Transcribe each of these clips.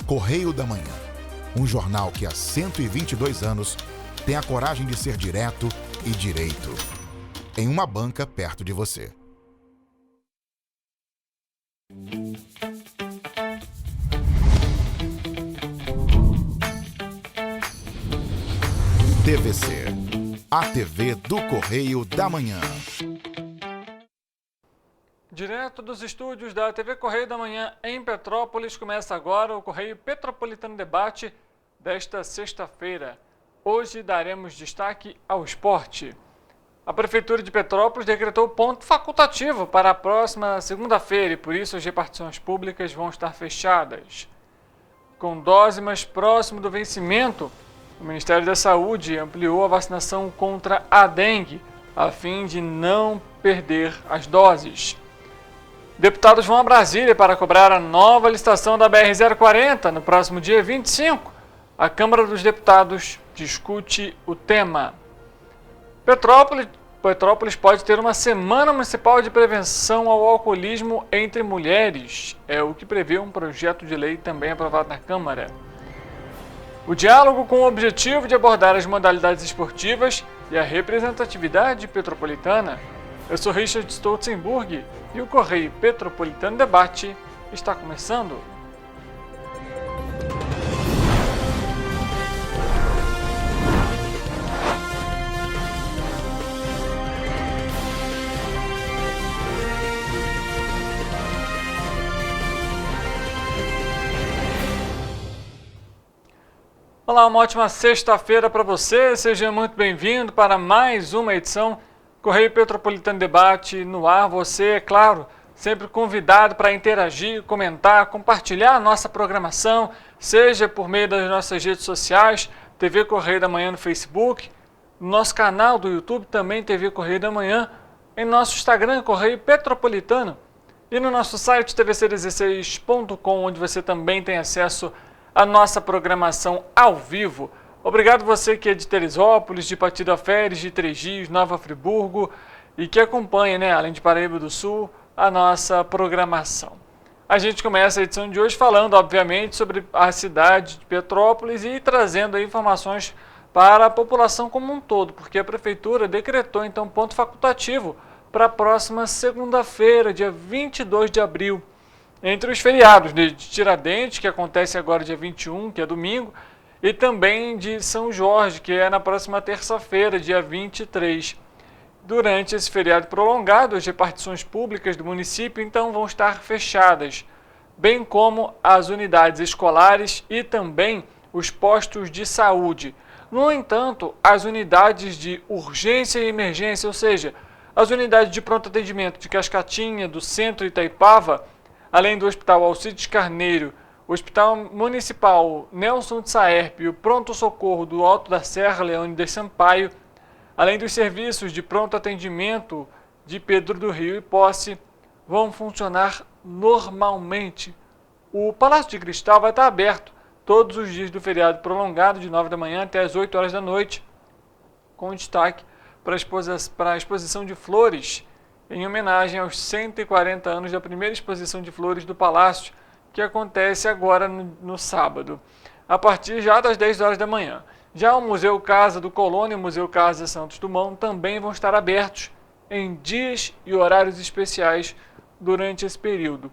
Correio da Manhã, um jornal que há 122 anos tem a coragem de ser direto e direito, em uma banca perto de você. TVC, a TV do Correio da Manhã. Direto dos estúdios da TV Correio da Manhã em Petrópolis, começa agora o Correio Petropolitano Debate desta sexta-feira. Hoje daremos destaque ao esporte. A Prefeitura de Petrópolis decretou ponto facultativo para a próxima segunda-feira e por isso as repartições públicas vão estar fechadas. Com dose mais próximo do vencimento, o Ministério da Saúde ampliou a vacinação contra a dengue, a fim de não perder as doses. Deputados vão a Brasília para cobrar a nova licitação da BR-040 no próximo dia 25. A Câmara dos Deputados discute o tema. Petrópolis pode ter uma semana municipal de prevenção ao alcoolismo entre mulheres. É o que prevê um projeto de lei também aprovado na Câmara. O diálogo com o objetivo de abordar as modalidades esportivas e a representatividade petropolitana. Eu sou Richard Stolzenburg e o Correio Petropolitano Debate está começando. Olá, uma ótima sexta-feira para você. Seja muito bem-vindo para mais uma edição Correio Petropolitano Debate no ar. Você, é claro, sempre convidado para interagir, comentar, compartilhar a nossa programação, seja por meio das nossas redes sociais, TV Correio da Manhã no Facebook, no nosso canal do YouTube também TV Correio da Manhã, em nosso Instagram Correio Petropolitano e no nosso site tvc16.com, onde você também tem acesso à nossa programação ao vivo. Obrigado você que é de Teresópolis, de Patiraferes, de Três Rios, Nova Friburgo e que acompanha, além de Paraíba do Sul, a nossa programação. A gente começa a edição de hoje falando, obviamente, sobre a cidade de Petrópolis e trazendo aí informações para a população como um todo, porque a Prefeitura decretou, então, ponto facultativo para a próxima segunda-feira, dia 22 de abril, entre os feriados de Tiradentes, que acontece agora dia 21, que é domingo, e também de São Jorge, que é na próxima terça-feira, dia 23. Durante esse feriado prolongado, as repartições públicas do município então vão estar fechadas, bem como as unidades escolares e também os postos de saúde. No entanto, as unidades de urgência e emergência, ou seja, as unidades de pronto atendimento de Cascatinha, do Centro e Itaipava, além do Hospital Alcides Carneiro, o Hospital Municipal Nelson de Saerp e o Pronto Socorro do Alto da Serra Leônidas Sampaio, além dos serviços de pronto atendimento de Pedro do Rio e Posse, vão funcionar normalmente. O Palácio de Cristal vai estar aberto todos os dias do feriado prolongado, de 9 da manhã até as 8 horas da noite, com destaque para a exposição de flores, em homenagem aos 140 anos da primeira exposição de flores do Palácio, que acontece agora no sábado, a partir já das 10 horas da manhã. Já o Museu Casa do Colônia e o Museu Casa Santos Dumont também vão estar abertos em dias e horários especiais durante esse período.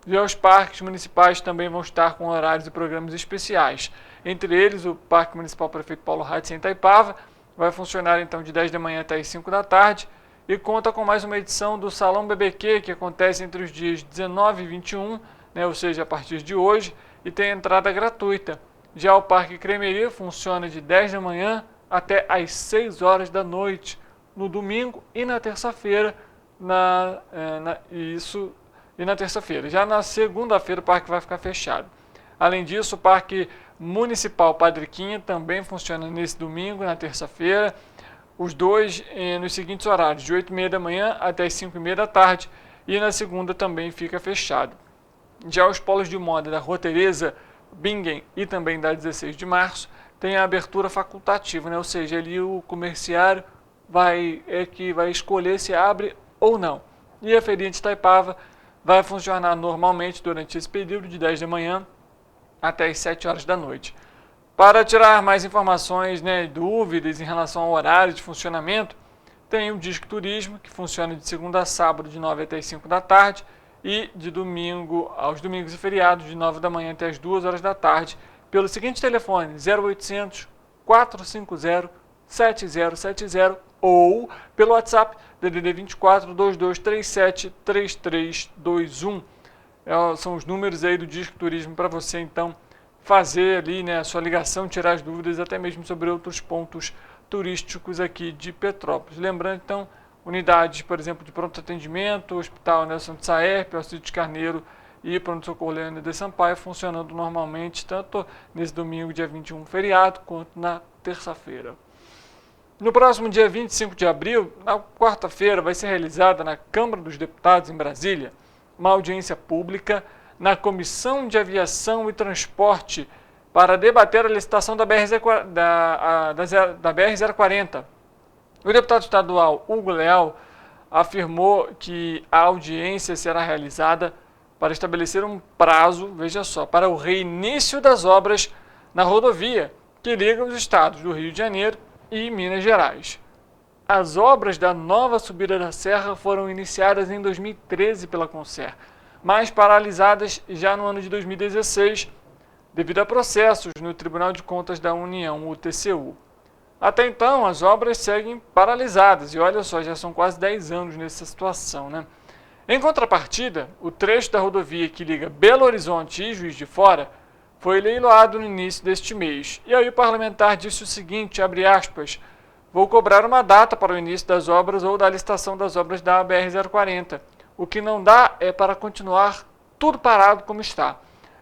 Já os parques municipais também vão estar com horários e programas especiais. Entre eles, o Parque Municipal Prefeito Paulo Ratz em Itaipava vai funcionar então de 10 da manhã até as 5 da tarde e conta com mais uma edição do Salão BBQ, que acontece entre os dias 19 e 21, ou seja, a partir de hoje, e tem entrada gratuita. Já o Parque Cremeria funciona de 10 da manhã até às 6 horas da noite, no domingo e na terça-feira. Na terça-feira. Já na segunda-feira o parque vai ficar fechado. Além disso, o Parque Municipal Padre Quinha também funciona nesse domingo e na terça-feira. Os dois nos seguintes horários, de 8h30 da manhã até as 5h30 da tarde, e na segunda também fica fechado. Já os polos de moda da Rua Tereza, Bingen e também da 16 de março tem a abertura facultativa, ou seja, ali o comerciário vai escolher se abre ou não. E a feirinha de Itaipava vai funcionar normalmente durante esse período de 10 da manhã até as 7 horas da noite. Para tirar mais informações, dúvidas em relação ao horário de funcionamento, tem o Disque Turismo, que funciona de segunda a sábado, de 9 até as 5 da tarde, e de domingo aos domingos e feriados, de 9 da manhã até as 2 horas da tarde, pelo seguinte telefone, 0800 450 7070, ou pelo WhatsApp, DDD 24 2237 3321. São os números aí do Disque Turismo para você, então, fazer ali, a sua ligação, tirar as dúvidas, até mesmo sobre outros pontos turísticos aqui de Petrópolis. Lembrando, então, unidades, por exemplo, de pronto atendimento, Hospital Nelson de Saerpe, Alcides Carneiro e Pronto-Socorro Leandro de Sampaio funcionando normalmente, tanto nesse domingo, dia 21, feriado, quanto na terça-feira. No próximo dia 25 de abril, na quarta-feira, vai ser realizada na Câmara dos Deputados, em Brasília, uma audiência pública na Comissão de Aviação e Transporte para debater a licitação da BR-040. O deputado estadual Hugo Leal afirmou que a audiência será realizada para estabelecer um prazo, veja só, para o reinício das obras na rodovia que liga os estados do Rio de Janeiro e Minas Gerais. As obras da nova subida da serra foram iniciadas em 2013 pela Concer, mas paralisadas já no ano de 2016, devido a processos no Tribunal de Contas da União, o TCU. Até então, as obras seguem paralisadas, e olha só, já são quase 10 anos nessa situação, Em contrapartida, o trecho da rodovia que liga Belo Horizonte e Juiz de Fora foi leiloado no início deste mês. E aí o parlamentar disse o seguinte, abre aspas, vou cobrar uma data para o início das obras ou da licitação das obras da BR-040. O que não dá é para continuar tudo parado como está.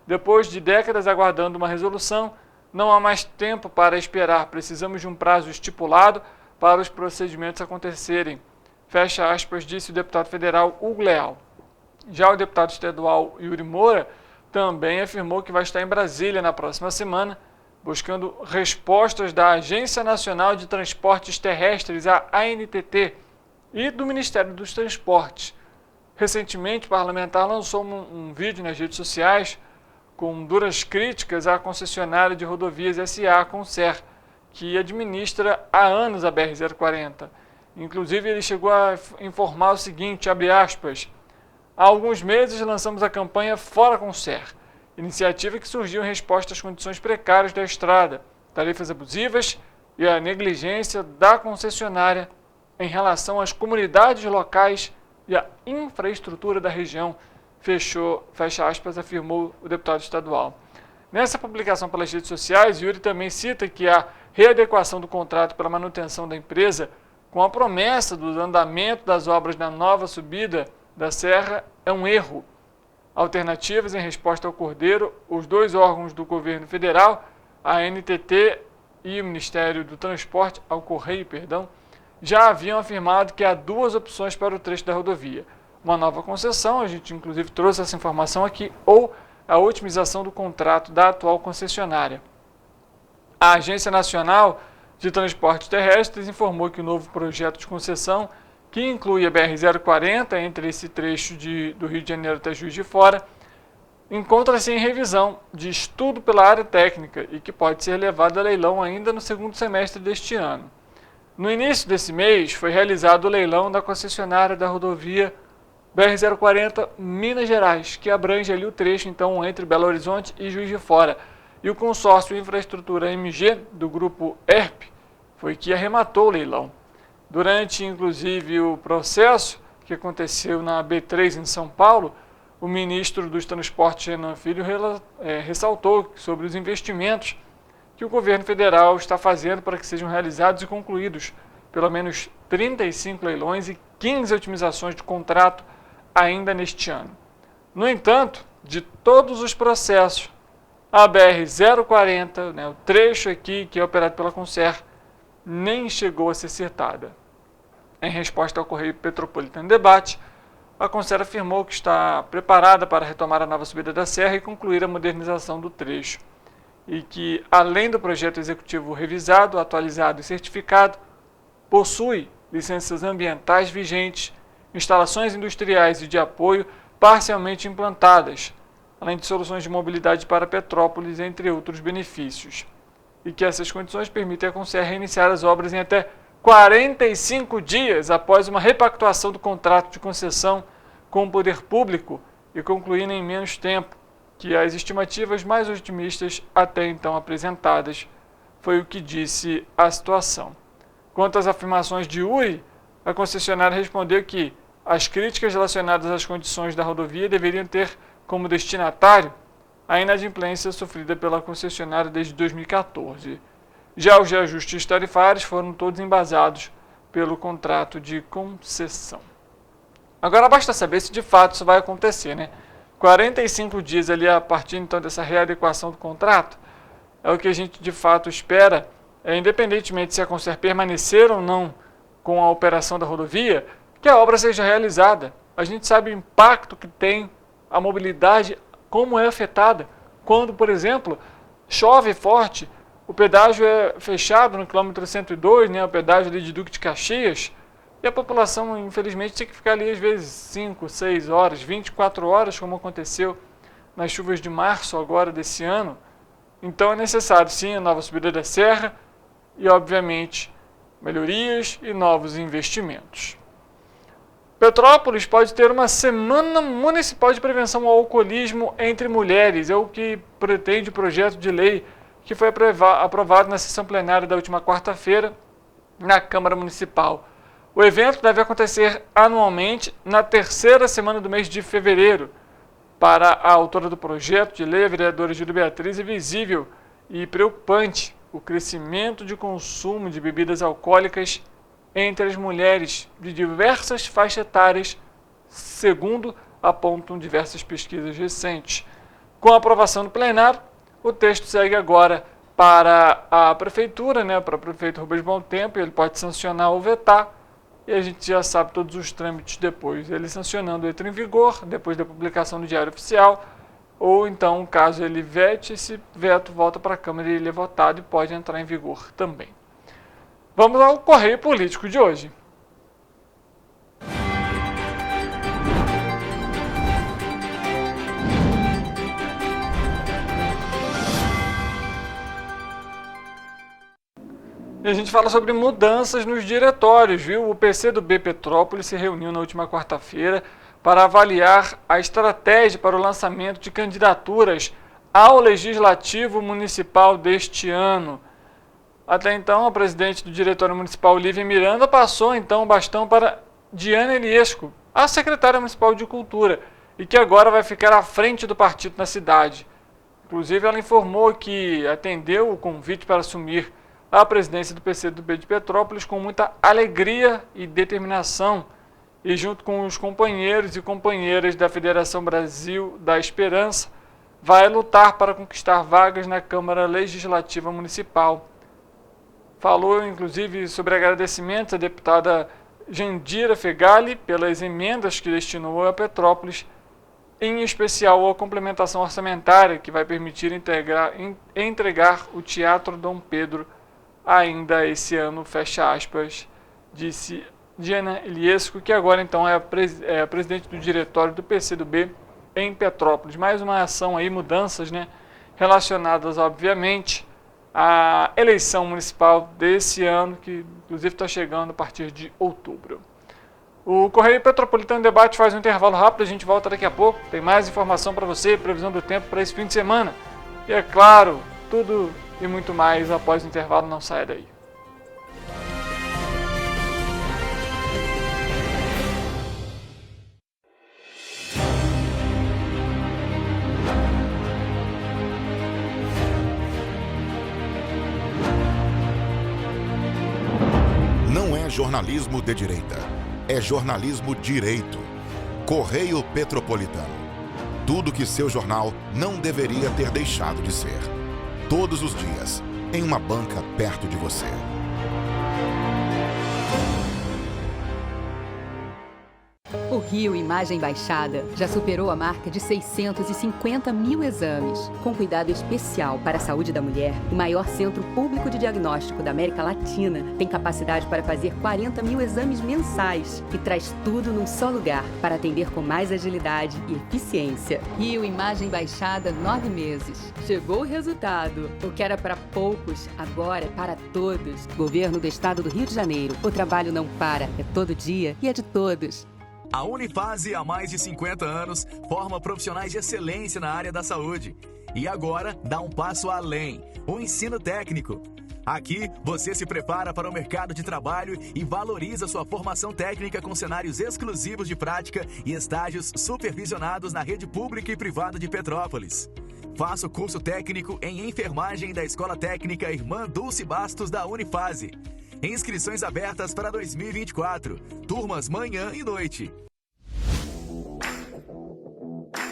Depois de décadas aguardando uma resolução, não há mais tempo para esperar. Precisamos de um prazo estipulado para os procedimentos acontecerem. Fecha aspas, disse o deputado federal Hugo Leal. Já o deputado estadual Yuri Moura também afirmou que vai estar em Brasília na próxima semana, buscando respostas da Agência Nacional de Transportes Terrestres, a ANTT, e do Ministério dos Transportes. Recentemente, o parlamentar lançou um vídeo nas redes sociais com duras críticas à concessionária de rodovias SA, Concer, que administra há anos a BR-040. Inclusive, ele chegou a informar o seguinte, abre aspas, há alguns meses lançamos a campanha Fora Concer, iniciativa que surgiu em resposta às condições precárias da estrada, tarifas abusivas e a negligência da concessionária em relação às comunidades locais e à infraestrutura da região, fecha aspas, afirmou o deputado estadual. Nessa publicação pelas redes sociais, Yuri também cita que a readequação do contrato pela manutenção da empresa com a promessa do andamento das obras na nova subida da serra é um erro. Alternativas em resposta ao Cordeiro, os dois órgãos do governo federal, a ANTT e o Ministério do Transporte, ao Correio, já haviam afirmado que há duas opções para o trecho da rodovia. Uma nova concessão, a gente inclusive trouxe essa informação aqui, ou a otimização do contrato da atual concessionária. A Agência Nacional de Transportes Terrestres informou que o novo projeto de concessão, que inclui a BR-040 entre esse trecho do Rio de Janeiro até Juiz de Fora, encontra-se em revisão de estudo pela área técnica e que pode ser levado a leilão ainda no segundo semestre deste ano. No início desse mês, foi realizado o leilão da concessionária da rodovia BR-040 Minas Gerais, que abrange ali o trecho então entre Belo Horizonte e Juiz de Fora. E o consórcio Infraestrutura MG, do grupo ERP, foi que arrematou o leilão. Durante, inclusive, o processo que aconteceu na B3 em São Paulo, o ministro dos Transportes, Renan Filho, ressaltou sobre os investimentos que o governo federal está fazendo para que sejam realizados e concluídos pelo menos 35 leilões e 15 otimizações de contrato ainda neste ano. No entanto, de todos os processos, a BR-040, o trecho aqui que é operado pela Concer, nem chegou a ser citada. Em resposta ao Correio Petropolitano Debate, a Concer afirmou que está preparada para retomar a nova subida da serra e concluir a modernização do trecho. E que, além do projeto executivo revisado, atualizado e certificado, possui licenças ambientais vigentes, instalações industriais e de apoio parcialmente implantadas, além de soluções de mobilidade para Petrópolis, entre outros benefícios. E que essas condições permitem à Concer reiniciar as obras em até 45 dias após uma repactuação do contrato de concessão com o poder público e concluindo em menos tempo que as estimativas mais otimistas até então apresentadas, foi o que disse a situação. Quanto às afirmações de Uri, a concessionária respondeu que as críticas relacionadas às condições da rodovia deveriam ter como destinatário a inadimplência sofrida pela concessionária desde 2014. Já os reajustes tarifários foram todos embasados pelo contrato de concessão. Agora basta saber se de fato isso vai acontecer, né? 45 dias ali a partir então dessa readequação do contrato é o que a gente de fato espera, independentemente se a Concer permanecer ou não com a operação da rodovia, que a obra seja realizada. A gente sabe o impacto que tem a mobilidade, como é afetada. Quando, por exemplo, chove forte, o pedágio é fechado no quilômetro 102, né, o pedágio ali de Duque de Caxias, e a população, infelizmente, tem que ficar ali às vezes 5, 6 horas, 24 horas, como aconteceu nas chuvas de março agora desse ano. Então é necessário, sim, a nova subida da serra e, obviamente, melhorias e novos investimentos. Petrópolis pode ter uma semana municipal de prevenção ao alcoolismo entre mulheres. É o que pretende o projeto de lei que foi aprovado na sessão plenária da última quarta-feira na Câmara Municipal. O evento deve acontecer anualmente na terceira semana do mês de fevereiro. Para a autora do projeto de lei, a vereadora Júlia Beatriz, é visível e preocupante o crescimento de consumo de bebidas alcoólicas entre as mulheres de diversas faixas etárias, segundo apontam diversas pesquisas recentes. Com a aprovação do plenário, o texto segue agora para a prefeitura, para o prefeito Rubens Bom Tempo, ele pode sancionar ou vetar, e a gente já sabe todos os trâmites depois. Ele sancionando entra em vigor, depois da publicação no Diário Oficial, ou então, caso ele vete, esse veto volta para a Câmara e ele é votado e pode entrar em vigor também. Vamos ao Correio Político de hoje. E a gente fala sobre mudanças nos diretórios, viu? O PCdoB Petrópolis se reuniu na última quarta-feira para avaliar a estratégia para o lançamento de candidaturas ao Legislativo Municipal deste ano. Até então, a presidente do Diretório Municipal, Lívia Miranda, passou então o bastão para Diana Eliesco, a secretária municipal de Cultura, e que agora vai ficar à frente do partido na cidade. Inclusive, ela informou que atendeu o convite para assumir a presidência do PCdoB de Petrópolis com muita alegria e determinação, e junto com os companheiros e companheiras da Federação Brasil da Esperança, vai lutar para conquistar vagas na Câmara Legislativa Municipal. Falou, inclusive, sobre agradecimentos à deputada Jandira Fegali pelas emendas que destinou a Petrópolis, em especial a complementação orçamentária, que vai permitir entregar o Teatro Dom Pedro ainda esse ano, fecha aspas, disse Diana Eliesco, que agora então é a presidente do diretório do PCdoB em Petrópolis. Mais uma ação aí, mudanças, relacionadas, obviamente, à eleição municipal desse ano, que inclusive está chegando a partir de outubro. O Correio Petropolitano Debate faz um intervalo rápido, a gente volta daqui a pouco. Tem mais informação para você, previsão do tempo para esse fim de semana. E é claro, tudo e muito mais após o intervalo, não saia daí. Não é jornalismo de direita, é jornalismo direito. Correio Petropolitano. Tudo que seu jornal não deveria ter deixado de ser. Todos os dias, em uma banca perto de você. O Rio Imagem Baixada já superou a marca de 650 mil exames. Com cuidado especial para a saúde da mulher, o maior centro público de diagnóstico da América Latina tem capacidade para fazer 40 mil exames mensais e traz tudo num só lugar para atender com mais agilidade e eficiência. Rio Imagem Baixada, 9 meses. Chegou o resultado. O que era para poucos, agora é para todos. Governo do Estado do Rio de Janeiro. O trabalho não para, é todo dia e é de todos. A Unifase, há mais de 50 anos, forma profissionais de excelência na área da saúde. E agora dá um passo além, o ensino técnico. Aqui, você se prepara para o mercado de trabalho e valoriza sua formação técnica com cenários exclusivos de prática e estágios supervisionados na rede pública e privada de Petrópolis. Faça o curso técnico em enfermagem da Escola Técnica Irmã Dulce Bastos da Unifase. Inscrições abertas para 2024. Turmas manhã e noite.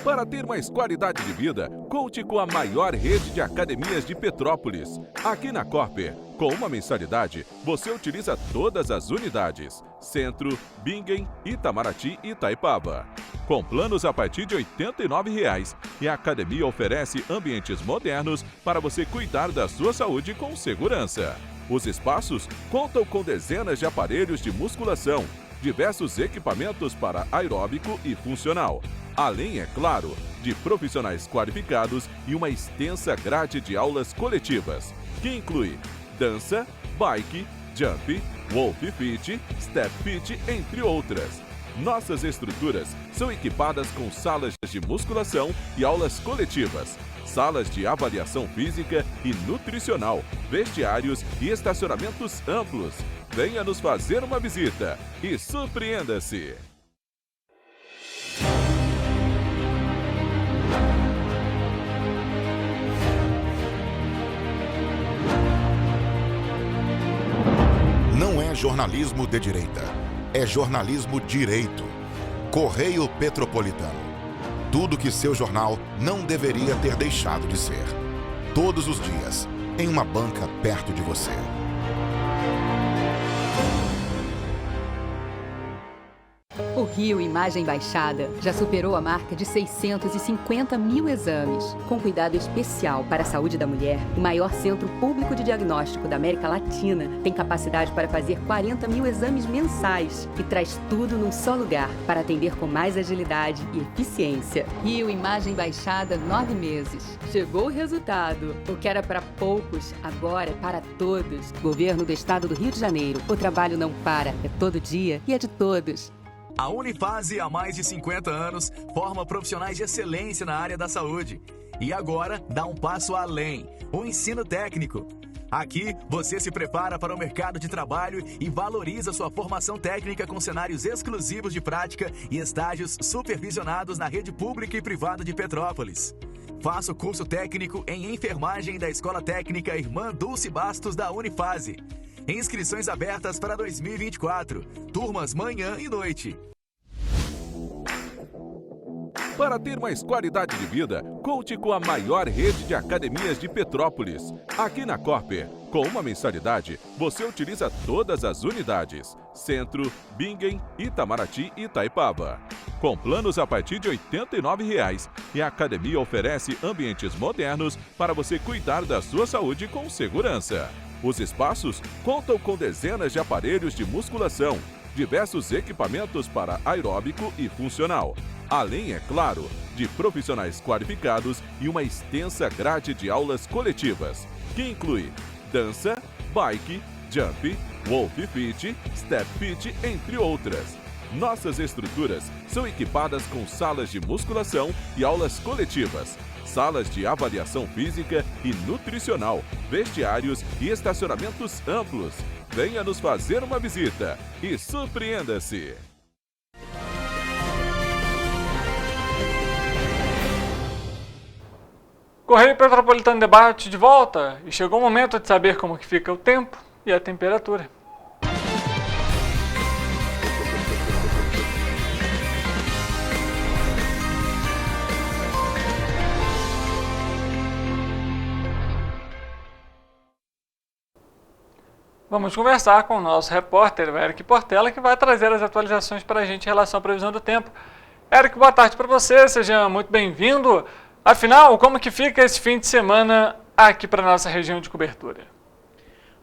Para ter mais qualidade de vida, conte com a maior rede de academias de Petrópolis. Aqui na Corper, com uma mensalidade, você utiliza todas as unidades: Centro, Bingen, Itamaraty e Itaipava. Com planos a partir de R$ 89,00, e a academia oferece ambientes modernos para você cuidar da sua saúde com segurança. Os espaços contam com dezenas de aparelhos de musculação, diversos equipamentos para aeróbico e funcional, além, é claro, de profissionais qualificados e uma extensa grade de aulas coletivas, que inclui dança, bike, jump, wolf fit, step fit, entre outras. Nossas estruturas são equipadas com salas de musculação e aulas coletivas, salas de avaliação física e nutricional, vestiários e estacionamentos amplos. Venha nos fazer uma visita e surpreenda-se! Não é jornalismo de direita, é jornalismo direito. Correio Petropolitano. Tudo que seu jornal não deveria ter deixado de ser. Todos os dias, em uma banca perto de você. O Rio Imagem Baixada já superou a marca de 650 mil exames. Com cuidado especial para a saúde da mulher, o maior centro público de diagnóstico da América Latina tem capacidade para fazer 40 mil exames mensais e traz tudo num só lugar para atender com mais agilidade e eficiência. Rio Imagem Baixada, 9 meses. Chegou o resultado. O que era para poucos, agora é para todos. Governo do Estado do Rio de Janeiro. O trabalho não para, é todo dia e é de todos. A Unifase, há mais de 50 anos, forma profissionais de excelência na área da saúde. E agora dá um passo além, o ensino técnico. Aqui, você se prepara para o mercado de trabalho e valoriza sua formação técnica com cenários exclusivos de prática e estágios supervisionados na rede pública e privada de Petrópolis. Faça o curso técnico em enfermagem da Escola Técnica Irmã Dulce Bastos da Unifase. Inscrições abertas para 2024. Turmas manhã e noite. Para ter mais qualidade de vida, conte com a maior rede de academias de Petrópolis. Aqui na Corper, com uma mensalidade, você utiliza todas as unidades: Centro, Bingen, Itamaraty e Itaipava. Com planos a partir de R$ 89,00, e a academia oferece ambientes modernos para você cuidar da sua saúde com segurança. Os espaços contam com dezenas de aparelhos de musculação, diversos equipamentos para aeróbico e funcional, além, é claro, de profissionais qualificados e uma extensa grade de aulas coletivas, que inclui dança, bike, jump, wolf fit, step fit, entre outras. Nossas estruturas são equipadas com salas de musculação e aulas coletivas, salas de avaliação física e nutricional, vestiários e estacionamentos amplos. Venha nos fazer uma visita e surpreenda-se! Correio Petropolitano Debate de volta, e chegou o momento de saber como que fica o tempo e a temperatura. Vamos conversar com o nosso repórter, o Eric Portela, que vai trazer as atualizações para a gente em relação à previsão do tempo. Eric, boa tarde para você, seja muito bem-vindo. Afinal, como que fica esse fim de semana aqui para a nossa região de cobertura?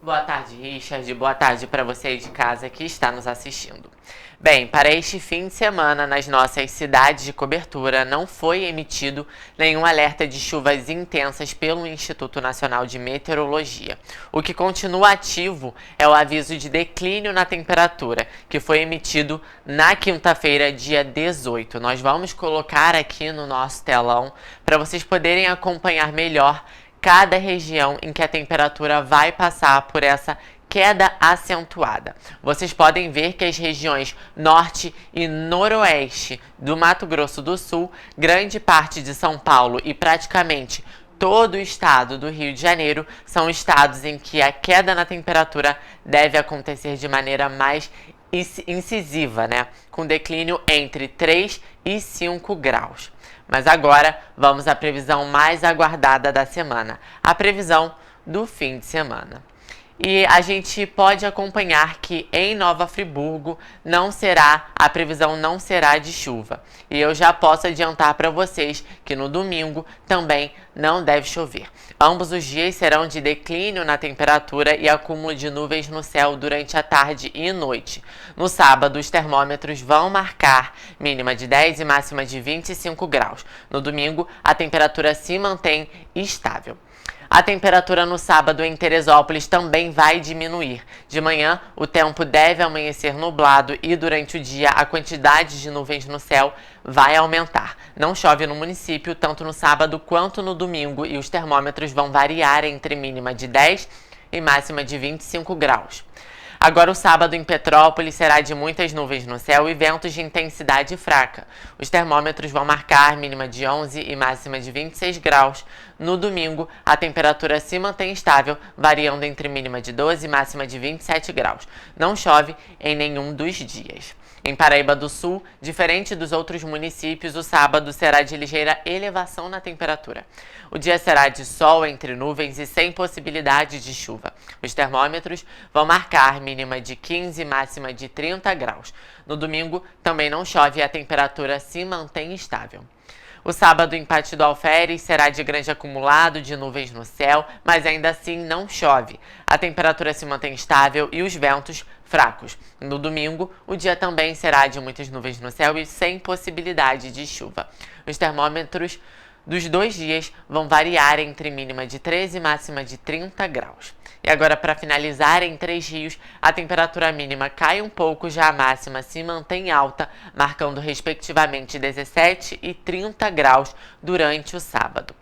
Boa tarde, Richard. Boa tarde para você de casa que está nos assistindo. Bem, para este fim de semana, nas nossas cidades de cobertura, não foi emitido nenhum alerta de chuvas intensas pelo Instituto Nacional de Meteorologia. O que continua ativo é o aviso de declínio na temperatura, que foi emitido na quinta-feira, dia 18. Nós vamos colocar aqui no nosso telão para vocês poderem acompanhar melhor cada região em que a temperatura vai passar por essa queda acentuada. Vocês podem ver que as regiões norte e noroeste do Mato Grosso do Sul, grande parte de São Paulo e praticamente todo o estado do Rio de Janeiro são estados em que a queda na temperatura deve acontecer de maneira mais incisiva, né? Com declínio entre 3 e 5 graus. Mas agora vamos à previsão mais aguardada da semana, a previsão do fim de semana. E a gente pode acompanhar que em Nova Friburgo a previsão não será de chuva. E eu já posso adiantar para vocês que no domingo também não deve chover. Ambos os dias serão de declínio na temperatura e acúmulo de nuvens no céu durante a tarde e noite. No sábado, os termômetros vão marcar mínima de 10 e máxima de 25 graus. No domingo, a temperatura se mantém estável. A temperatura no sábado em Teresópolis também vai diminuir. De manhã, o tempo deve amanhecer nublado e durante o dia a quantidade de nuvens no céu vai aumentar. Não chove no município tanto no sábado quanto no domingo e os termômetros vão variar entre mínima de 10 e máxima de 25 graus. Agora o sábado em Petrópolis será de muitas nuvens no céu e ventos de intensidade fraca. Os termômetros vão marcar mínima de 11 e máxima de 26 graus. No domingo, a temperatura se mantém estável, variando entre mínima de 12 e máxima de 27 graus. Não chove em nenhum dos dias. Em Paraíba do Sul, diferente dos outros municípios, o sábado será de ligeira elevação na temperatura. O dia será de sol entre nuvens e sem possibilidade de chuva. Os termômetros vão marcar mínima de 15 e máxima de 30 graus. No domingo, também não chove e a temperatura se mantém estável. O sábado em Pati do Alferes será de grande acumulado de nuvens no céu, mas ainda assim não chove. A temperatura se mantém estável e os ventos fracos. No domingo, o dia também será de muitas nuvens no céu e sem possibilidade de chuva. Os termômetros dos dois dias vão variar entre mínima de 13 e máxima de 30 graus. E agora, para finalizar, em Três Rios, a temperatura mínima cai um pouco, já a máxima se mantém alta, marcando respectivamente 17 e 30 graus durante o sábado.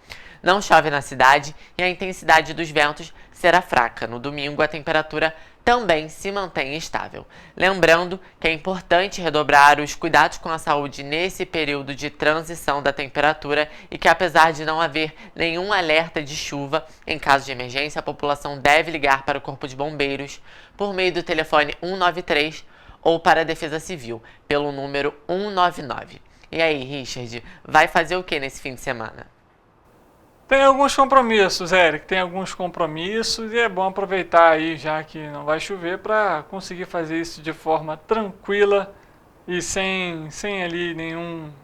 Não chove na cidade e a intensidade dos ventos será fraca. No domingo, a temperatura também se mantém estável. Lembrando que é importante redobrar os cuidados com a saúde nesse período de transição da temperatura e que, apesar de não haver nenhum alerta de chuva, em caso de emergência, a população deve ligar para o Corpo de Bombeiros por meio do telefone 193 ou para a Defesa Civil pelo número 199. E aí, Richard, vai fazer o que nesse fim de semana? Tem alguns compromissos, Eric, tem alguns compromissos e é bom aproveitar aí, já que não vai chover, para conseguir fazer isso de forma tranquila e sem ali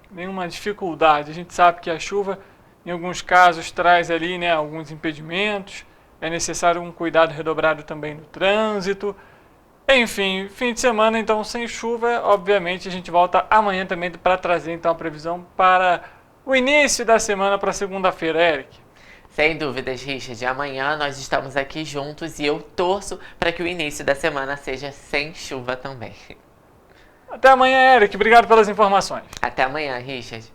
nenhuma dificuldade. A gente sabe que a chuva, em alguns casos, traz ali, né, alguns impedimentos, é necessário um cuidado redobrado também no trânsito. Enfim, fim de semana, então, sem chuva, obviamente a gente volta amanhã também para trazer então a previsão para o início da semana para segunda-feira, Eric. Sem dúvidas, Richard. Amanhã nós estamos aqui juntos e eu torço para que o início da semana seja sem chuva também. Até amanhã, Eric. Obrigado pelas informações. Até amanhã, Richard.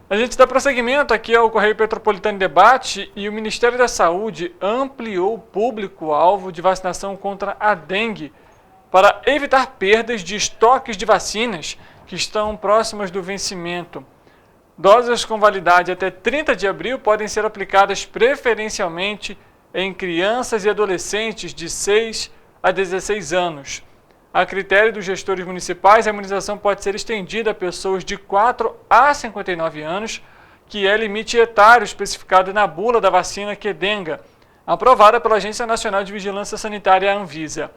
A gente dá prosseguimento aqui ao Correio Petropolitano Debate e o Ministério da Saúde ampliou o público-alvo de vacinação contra a dengue para evitar perdas de estoques de vacinas que estão próximas do vencimento. Doses com validade até 30 de abril podem ser aplicadas preferencialmente em crianças e adolescentes de 6 a 16 anos. A critério dos gestores municipais, a imunização pode ser estendida a pessoas de 4 a 59 anos, que é limite etário especificado na bula da vacina Qdenga. aprovada pela Agência Nacional de Vigilância Sanitária, a Anvisa.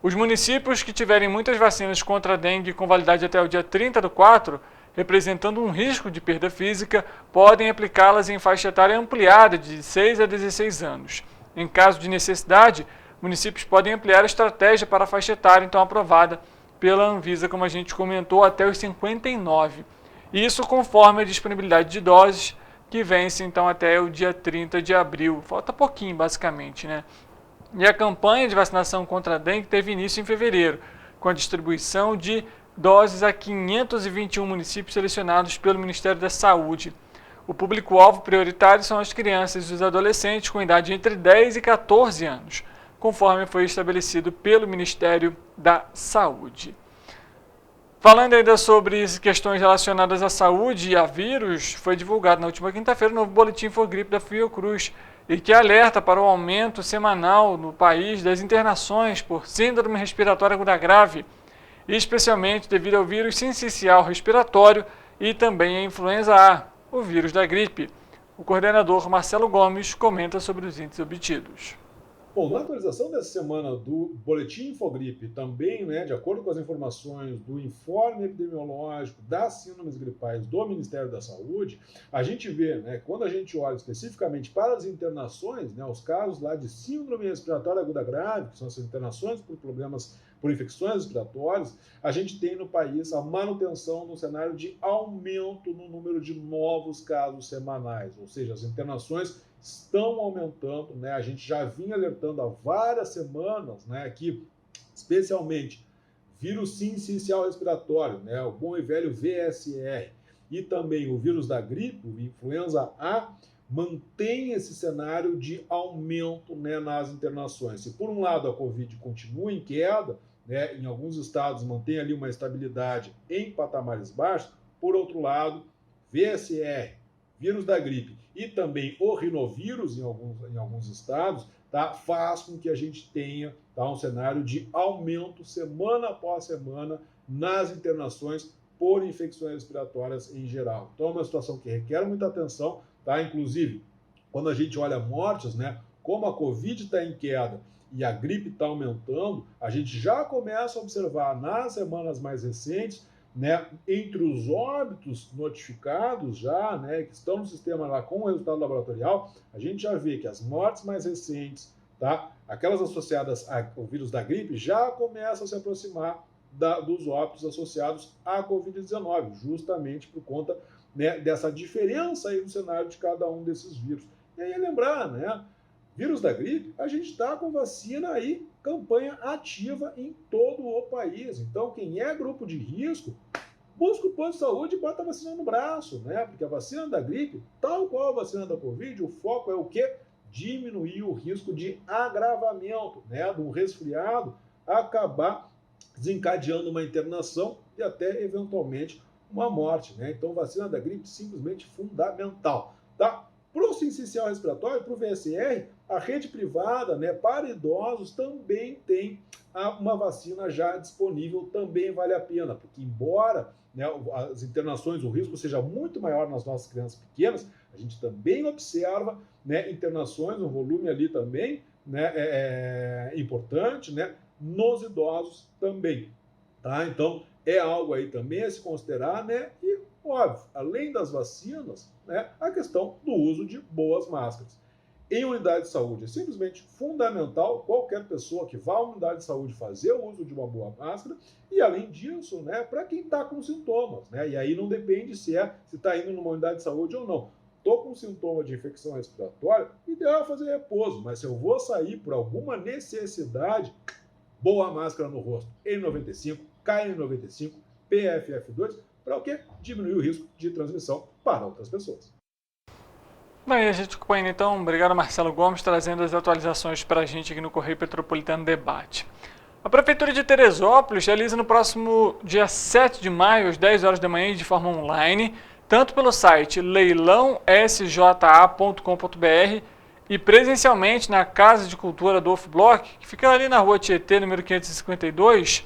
Os municípios que tiverem muitas vacinas contra a dengue com validade até o dia 30/4, representando um risco de perda física, podem aplicá-las em faixa etária ampliada de 6 a 16 anos. Em caso de necessidade, municípios podem ampliar a estratégia para a faixa etária, então aprovada pela Anvisa, como a gente comentou, até os 59. Isso conforme a disponibilidade de doses, que vence então até o dia 30 de abril. Falta pouquinho, basicamente, né? E a campanha de vacinação contra a dengue teve início em fevereiro, com a distribuição de doses a 521 municípios selecionados pelo Ministério da Saúde. O público-alvo prioritário são as crianças e os adolescentes com idade entre 10 e 14 anos, conforme foi estabelecido pelo Ministério da Saúde. Falando ainda sobre questões relacionadas à saúde e a vírus, foi divulgado na última quinta-feira o novo boletim Infogripe da Fiocruz, e que alerta para o aumento semanal no país das internações por síndrome respiratória aguda grave, especialmente devido ao vírus sincicial respiratório e também a influenza A, o vírus da gripe. O coordenador Marcelo Gomes comenta sobre os índices obtidos. Bom, na atualização dessa semana do Boletim Infogripe, também, de acordo com as informações do informe epidemiológico das síndromes gripais do Ministério da Saúde, a gente vê, quando a gente olha especificamente para as internações, os casos lá de síndrome respiratória aguda grave, que são essas internações por problemas, por infecções respiratórias, a gente tem no país a manutenção no cenário de aumento no número de novos casos semanais, ou seja, as internações estão aumentando, a gente já vinha alertando há várias semanas, que especialmente vírus sincicial respiratório, o bom e velho VSR, e também o vírus da gripe, o influenza A, mantém esse cenário de aumento nas internações. Se por um lado a Covid continua em queda, em alguns estados mantém ali uma estabilidade em patamares baixos, por outro lado, VSR, vírus da gripe e também o rinovírus em alguns estados, faz com que a gente tenha um cenário de aumento semana após semana nas internações por infecções respiratórias em geral. Então é uma situação que requer muita atenção, inclusive quando a gente olha mortes, como a Covid está em queda e a gripe está aumentando, a gente já começa a observar nas semanas mais recentes, entre os óbitos notificados já, que estão no sistema lá com o resultado laboratorial, a gente já vê que as mortes mais recentes, aquelas associadas ao vírus da gripe, já começam a se aproximar dos óbitos associados à Covid-19, justamente por conta dessa diferença aí no cenário de cada um desses vírus. E aí lembrar, vírus da gripe, a gente está com vacina aí, campanha ativa em todo o país. Então, quem é grupo de risco, busca o posto de saúde e bota a vacina no braço, porque a vacina da gripe, tal qual a vacina da Covid, o foco é o quê? Diminuir o risco de agravamento, de um resfriado acabar desencadeando uma internação e até, eventualmente, uma morte. Então, vacina da gripe simplesmente fundamental, Para o sincicial respiratório, para o VSR, a rede privada, para idosos, também tem uma vacina já disponível, também vale a pena, porque embora as internações, o risco seja muito maior nas nossas crianças pequenas, a gente também observa internações, um volume ali também importante, nos idosos também. Então, é algo aí também a se considerar, e óbvio, além das vacinas, a questão do uso de boas máscaras. Em unidade de saúde é simplesmente fundamental qualquer pessoa que vá à unidade de saúde fazer o uso de uma boa máscara e, além disso, para quem está com sintomas. E aí não depende se está indo numa unidade de saúde ou não. Estou com sintoma de infecção respiratória, ideal é fazer repouso, mas se eu vou sair por alguma necessidade, boa máscara no rosto. N95, KN95, PFF2, para o quê? Diminuir o risco de transmissão para outras pessoas. Bem, a gente acompanha então, obrigado Marcelo Gomes, trazendo as atualizações para a gente aqui no Correio Petropolitano Debate. A Prefeitura de Teresópolis realiza no próximo dia 7 de maio, às 10 horas da manhã, de forma online, tanto pelo site leilãosja.com.br e presencialmente na Casa de Cultura do Ofblock, que fica ali na rua Tietê, número 552,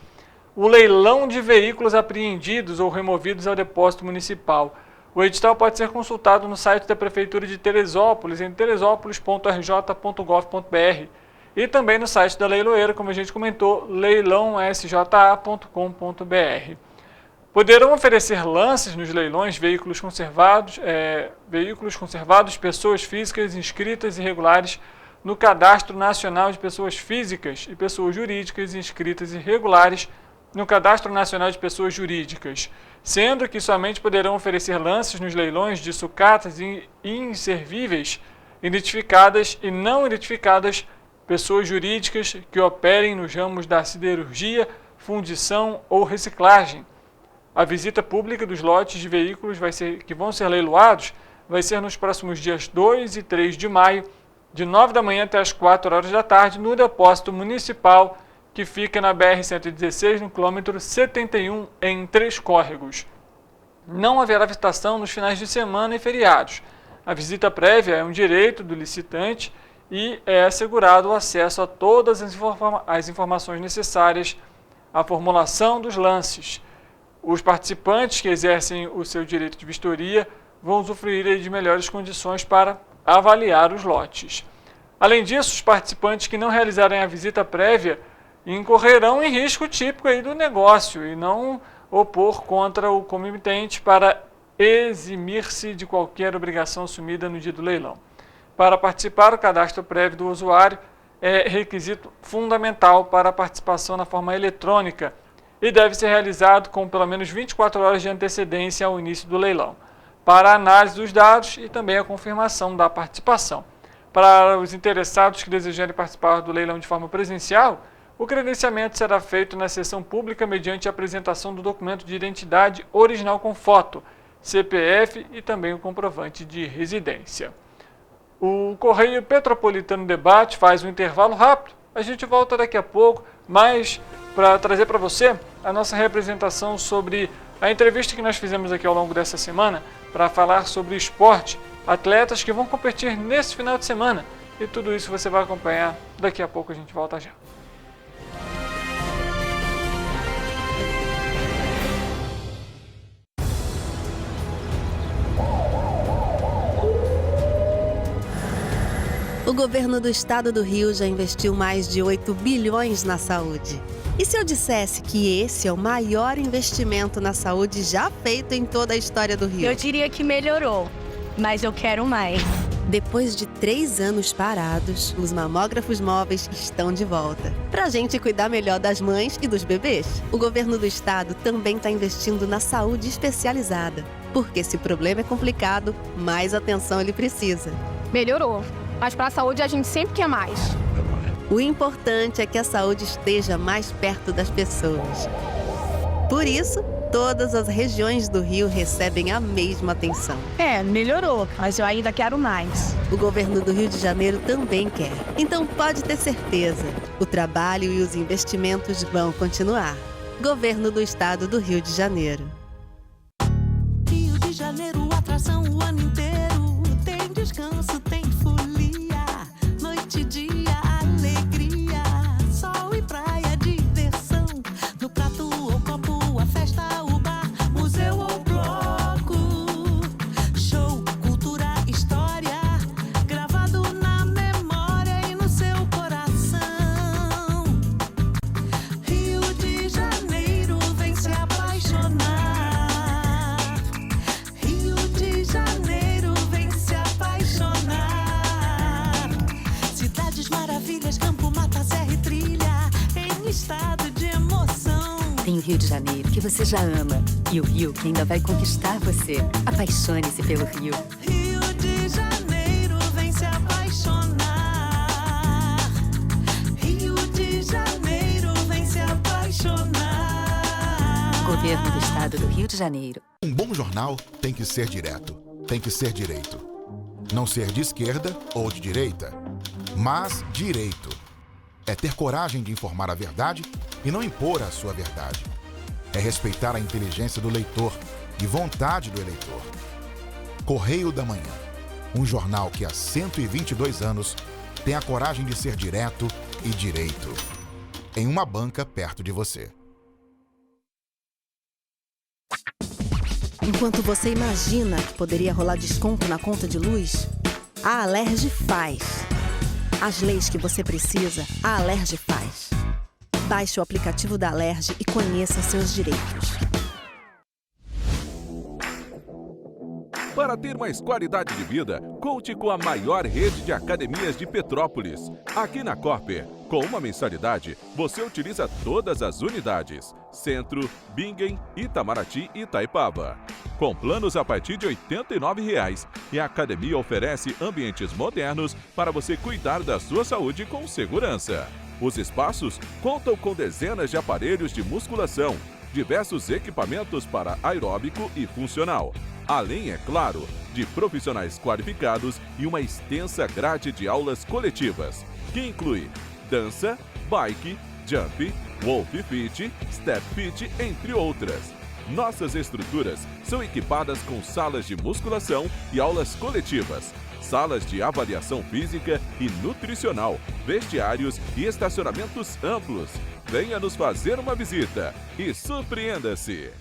o leilão de veículos apreendidos ou removidos ao depósito municipal. O edital pode ser consultado no site da Prefeitura de Teresópolis, em teresópolis.rj.gov.br, e também no site da Leiloeira, como a gente comentou, leilãosja.com.br. Poderão oferecer lances nos leilões veículos conservados, pessoas físicas inscritas e regulares no Cadastro Nacional de Pessoas Físicas e pessoas jurídicas inscritas e regulares no Cadastro Nacional de Pessoas Jurídicas, sendo que somente poderão oferecer lances nos leilões de sucatas e inservíveis identificadas e não identificadas pessoas jurídicas que operem nos ramos da siderurgia, fundição ou reciclagem. A visita pública dos lotes de veículos que vão ser leiloados vai ser nos próximos dias 2 e 3 de maio, de 9 da manhã até as 4 horas da tarde, no depósito municipal que fica na BR-116, no quilômetro 71, em Três Córregos. Não haverá visitação nos finais de semana e feriados. A visita prévia é um direito do licitante e é assegurado o acesso a todas as informações necessárias à formulação dos lances. Os participantes que exercem o seu direito de vistoria vão usufruir de melhores condições para avaliar os lotes. Além disso, os participantes que não realizarem a visita prévia incorrerão em risco típico aí do negócio e não opor contra o comitente para eximir-se de qualquer obrigação assumida no dia do leilão. Para participar, o cadastro prévio do usuário é requisito fundamental para a participação na forma eletrônica e deve ser realizado com pelo menos 24 horas de antecedência ao início do leilão, para a análise dos dados e também a confirmação da participação. Para os interessados que desejarem participar do leilão de forma presencial, o credenciamento será feito na sessão pública mediante a apresentação do documento de identidade original com foto, CPF e também o comprovante de residência. O Correio Petropolitano Debate faz um intervalo rápido. A gente volta daqui a pouco, mas para trazer para você a nossa representação sobre a entrevista que nós fizemos aqui ao longo dessa semana para falar sobre esporte, atletas que vão competir nesse final de semana. E tudo isso você vai acompanhar daqui a pouco, a gente volta já. O governo do estado do Rio já investiu mais de 8 bilhões na saúde. E se eu dissesse que esse é o maior investimento na saúde já feito em toda a história do Rio? Eu diria que melhorou, mas eu quero mais. Depois de 3 anos parados, os mamógrafos móveis estão de volta. Pra gente cuidar melhor das mães e dos bebês. O governo do estado também está investindo na saúde especializada. Porque se o problema é complicado, mais atenção ele precisa. Melhorou, mas para a saúde a gente sempre quer mais. O importante é que a saúde esteja mais perto das pessoas. Por isso, todas as regiões do Rio recebem a mesma atenção. Melhorou, mas eu ainda quero mais. O governo do Rio de Janeiro também quer. Então pode ter certeza, o trabalho e os investimentos vão continuar. Governo do Estado do Rio de Janeiro. Rio de Janeiro, atração o ano inteiro. Tem descanso, tem folia, noite e dia. Tem o Rio de Janeiro, que você já ama, e o Rio que ainda vai conquistar você. Apaixone-se pelo Rio. Rio de Janeiro, vem se apaixonar. Rio de Janeiro, vem se apaixonar. Governo do Estado do Rio de Janeiro. Um bom jornal tem que ser direto, tem que ser direito. Não ser de esquerda ou de direita, mas direito. É ter coragem de informar a verdade e não impor a sua verdade. É respeitar a inteligência do leitor e vontade do eleitor. Correio da Manhã, um jornal que há 122 anos tem a coragem de ser direto e direito. Em uma banca perto de você. Enquanto você imagina que poderia rolar desconto na conta de luz, a Alerj faz. As leis que você precisa, a Alerj faz. Baixe o aplicativo da Alerj e conheça seus direitos. Para ter mais qualidade de vida, conte com a maior rede de academias de Petrópolis. Aqui na Copper, com uma mensalidade, você utiliza todas as unidades: Centro, Bingen, Itamaraty e Itaipava. Com planos a partir de R$ 89,00, e a academia oferece ambientes modernos para você cuidar da sua saúde com segurança. Os espaços contam com dezenas de aparelhos de musculação, diversos equipamentos para aeróbico e funcional, além, é claro, de profissionais qualificados e uma extensa grade de aulas coletivas, que inclui dança, bike, jump, wolf fit, step fit, entre outras. Nossas estruturas são equipadas com salas de musculação e aulas coletivas, salas de avaliação física e nutricional, vestiários e estacionamentos amplos. Venha nos fazer uma visita e surpreenda-se!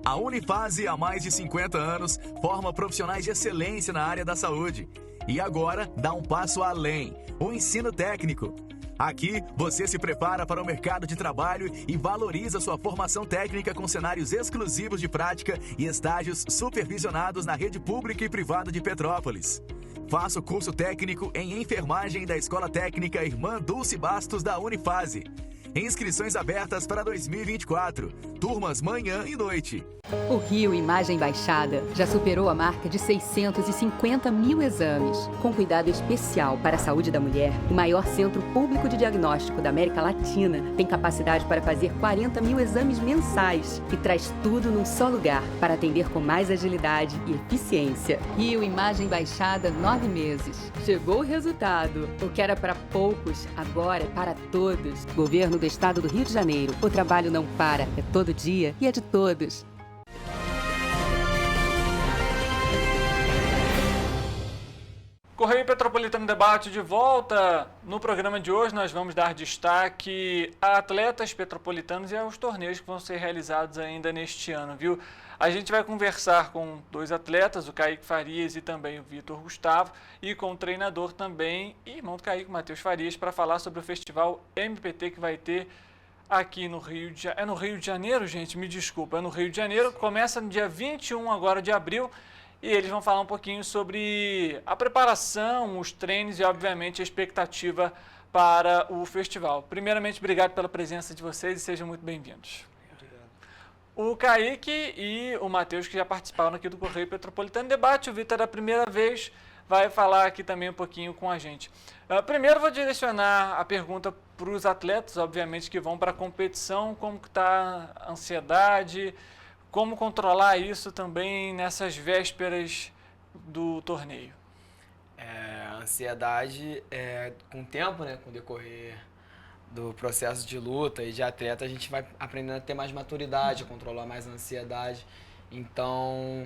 A Unifase, há mais de 50 anos, forma profissionais de excelência na área da saúde. E agora dá um passo além, o ensino técnico. Aqui, você se prepara para o mercado de trabalho e valoriza sua formação técnica com cenários exclusivos de prática e estágios supervisionados na rede pública e privada de Petrópolis. Faça o curso técnico em enfermagem da Escola Técnica Irmã Dulce Bastos da Unifase. Inscrições abertas para 2024. Turmas manhã e noite. O Rio Imagem Baixada já superou a marca de 650 mil exames. Com cuidado especial para a saúde da mulher, o maior centro público de diagnóstico da América Latina tem capacidade para fazer 40 mil exames mensais e traz tudo num só lugar para atender com mais agilidade e eficiência. Rio Imagem Baixada, 9 meses. Chegou o resultado. O que era para poucos, agora é para todos. Governo do Estado do Rio de Janeiro. O trabalho não para, é todo dia e é de todos. Correio Petropolitano Debate de volta. No programa de hoje nós vamos dar destaque a atletas petropolitanos e aos torneios que vão ser realizados ainda neste ano, viu? A gente vai conversar com 2 atletas, o Kaique Farias e também o Vitor Gustavo, e com o treinador também, irmão do Kaique, Matheus Farias, para falar sobre o festival MPT que vai ter aqui no Rio de Janeiro. É no Rio de Janeiro, gente? Me desculpa, é no Rio de Janeiro. Começa no dia 21 agora de abril. E eles vão falar um pouquinho sobre a preparação, os treinos e, obviamente, a expectativa para o festival. Primeiramente, obrigado pela presença de vocês e sejam muito bem-vindos. O Kaique e o Matheus, que já participaram aqui do Correio Petropolitano Debate, o Vitor da primeira vez vai falar aqui também um pouquinho com a gente. Primeiro vou direcionar a pergunta para os atletas, obviamente, que vão para a competição, como que está a ansiedade, como controlar isso também nessas vésperas do torneio? A ansiedade, com o tempo, né, com o decorrer do processo de luta e de atleta, a gente vai aprendendo a ter mais maturidade, a controlar mais a ansiedade. Então,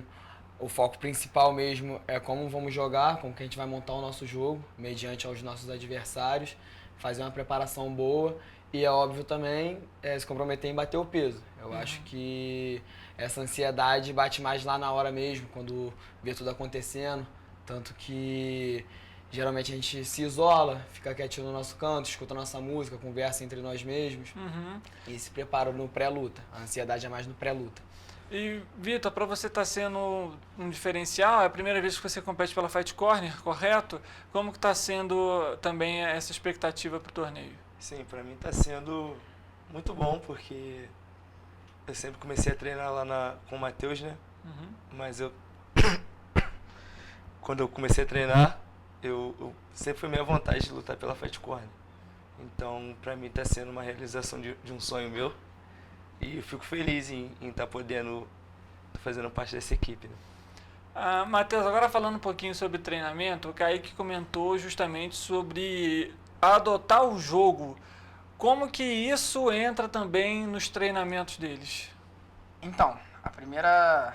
o foco principal mesmo é como vamos jogar, como que a gente vai montar o nosso jogo, mediante aos nossos adversários, fazer uma preparação boa e, é óbvio também, se comprometer em bater o peso. Eu acho que essa ansiedade bate mais lá na hora mesmo, quando vê tudo acontecendo, tanto que geralmente a gente se isola, fica quietinho no nosso canto, escuta nossa música, conversa entre nós mesmos e se prepara no pré-luta. A ansiedade é mais no pré-luta. E, Vitor, para você está sendo um diferencial, é a primeira vez que você compete pela Fight Corner, correto? Como que está sendo também essa expectativa para o torneio? Sim, para mim está sendo muito bom, porque eu sempre comecei a treinar lá com o Matheus, né? Mas quando eu comecei a treinar, eu sempre foi minha vontade de lutar pela Fight Corner. Então, para mim está sendo uma realização de um sonho meu. E eu fico feliz em estar podendo fazendo parte dessa equipe. Né? Matheus, agora falando um pouquinho sobre treinamento, o Kaique comentou justamente sobre adotar o jogo. Como que isso entra também nos treinamentos deles? Então, a primeira...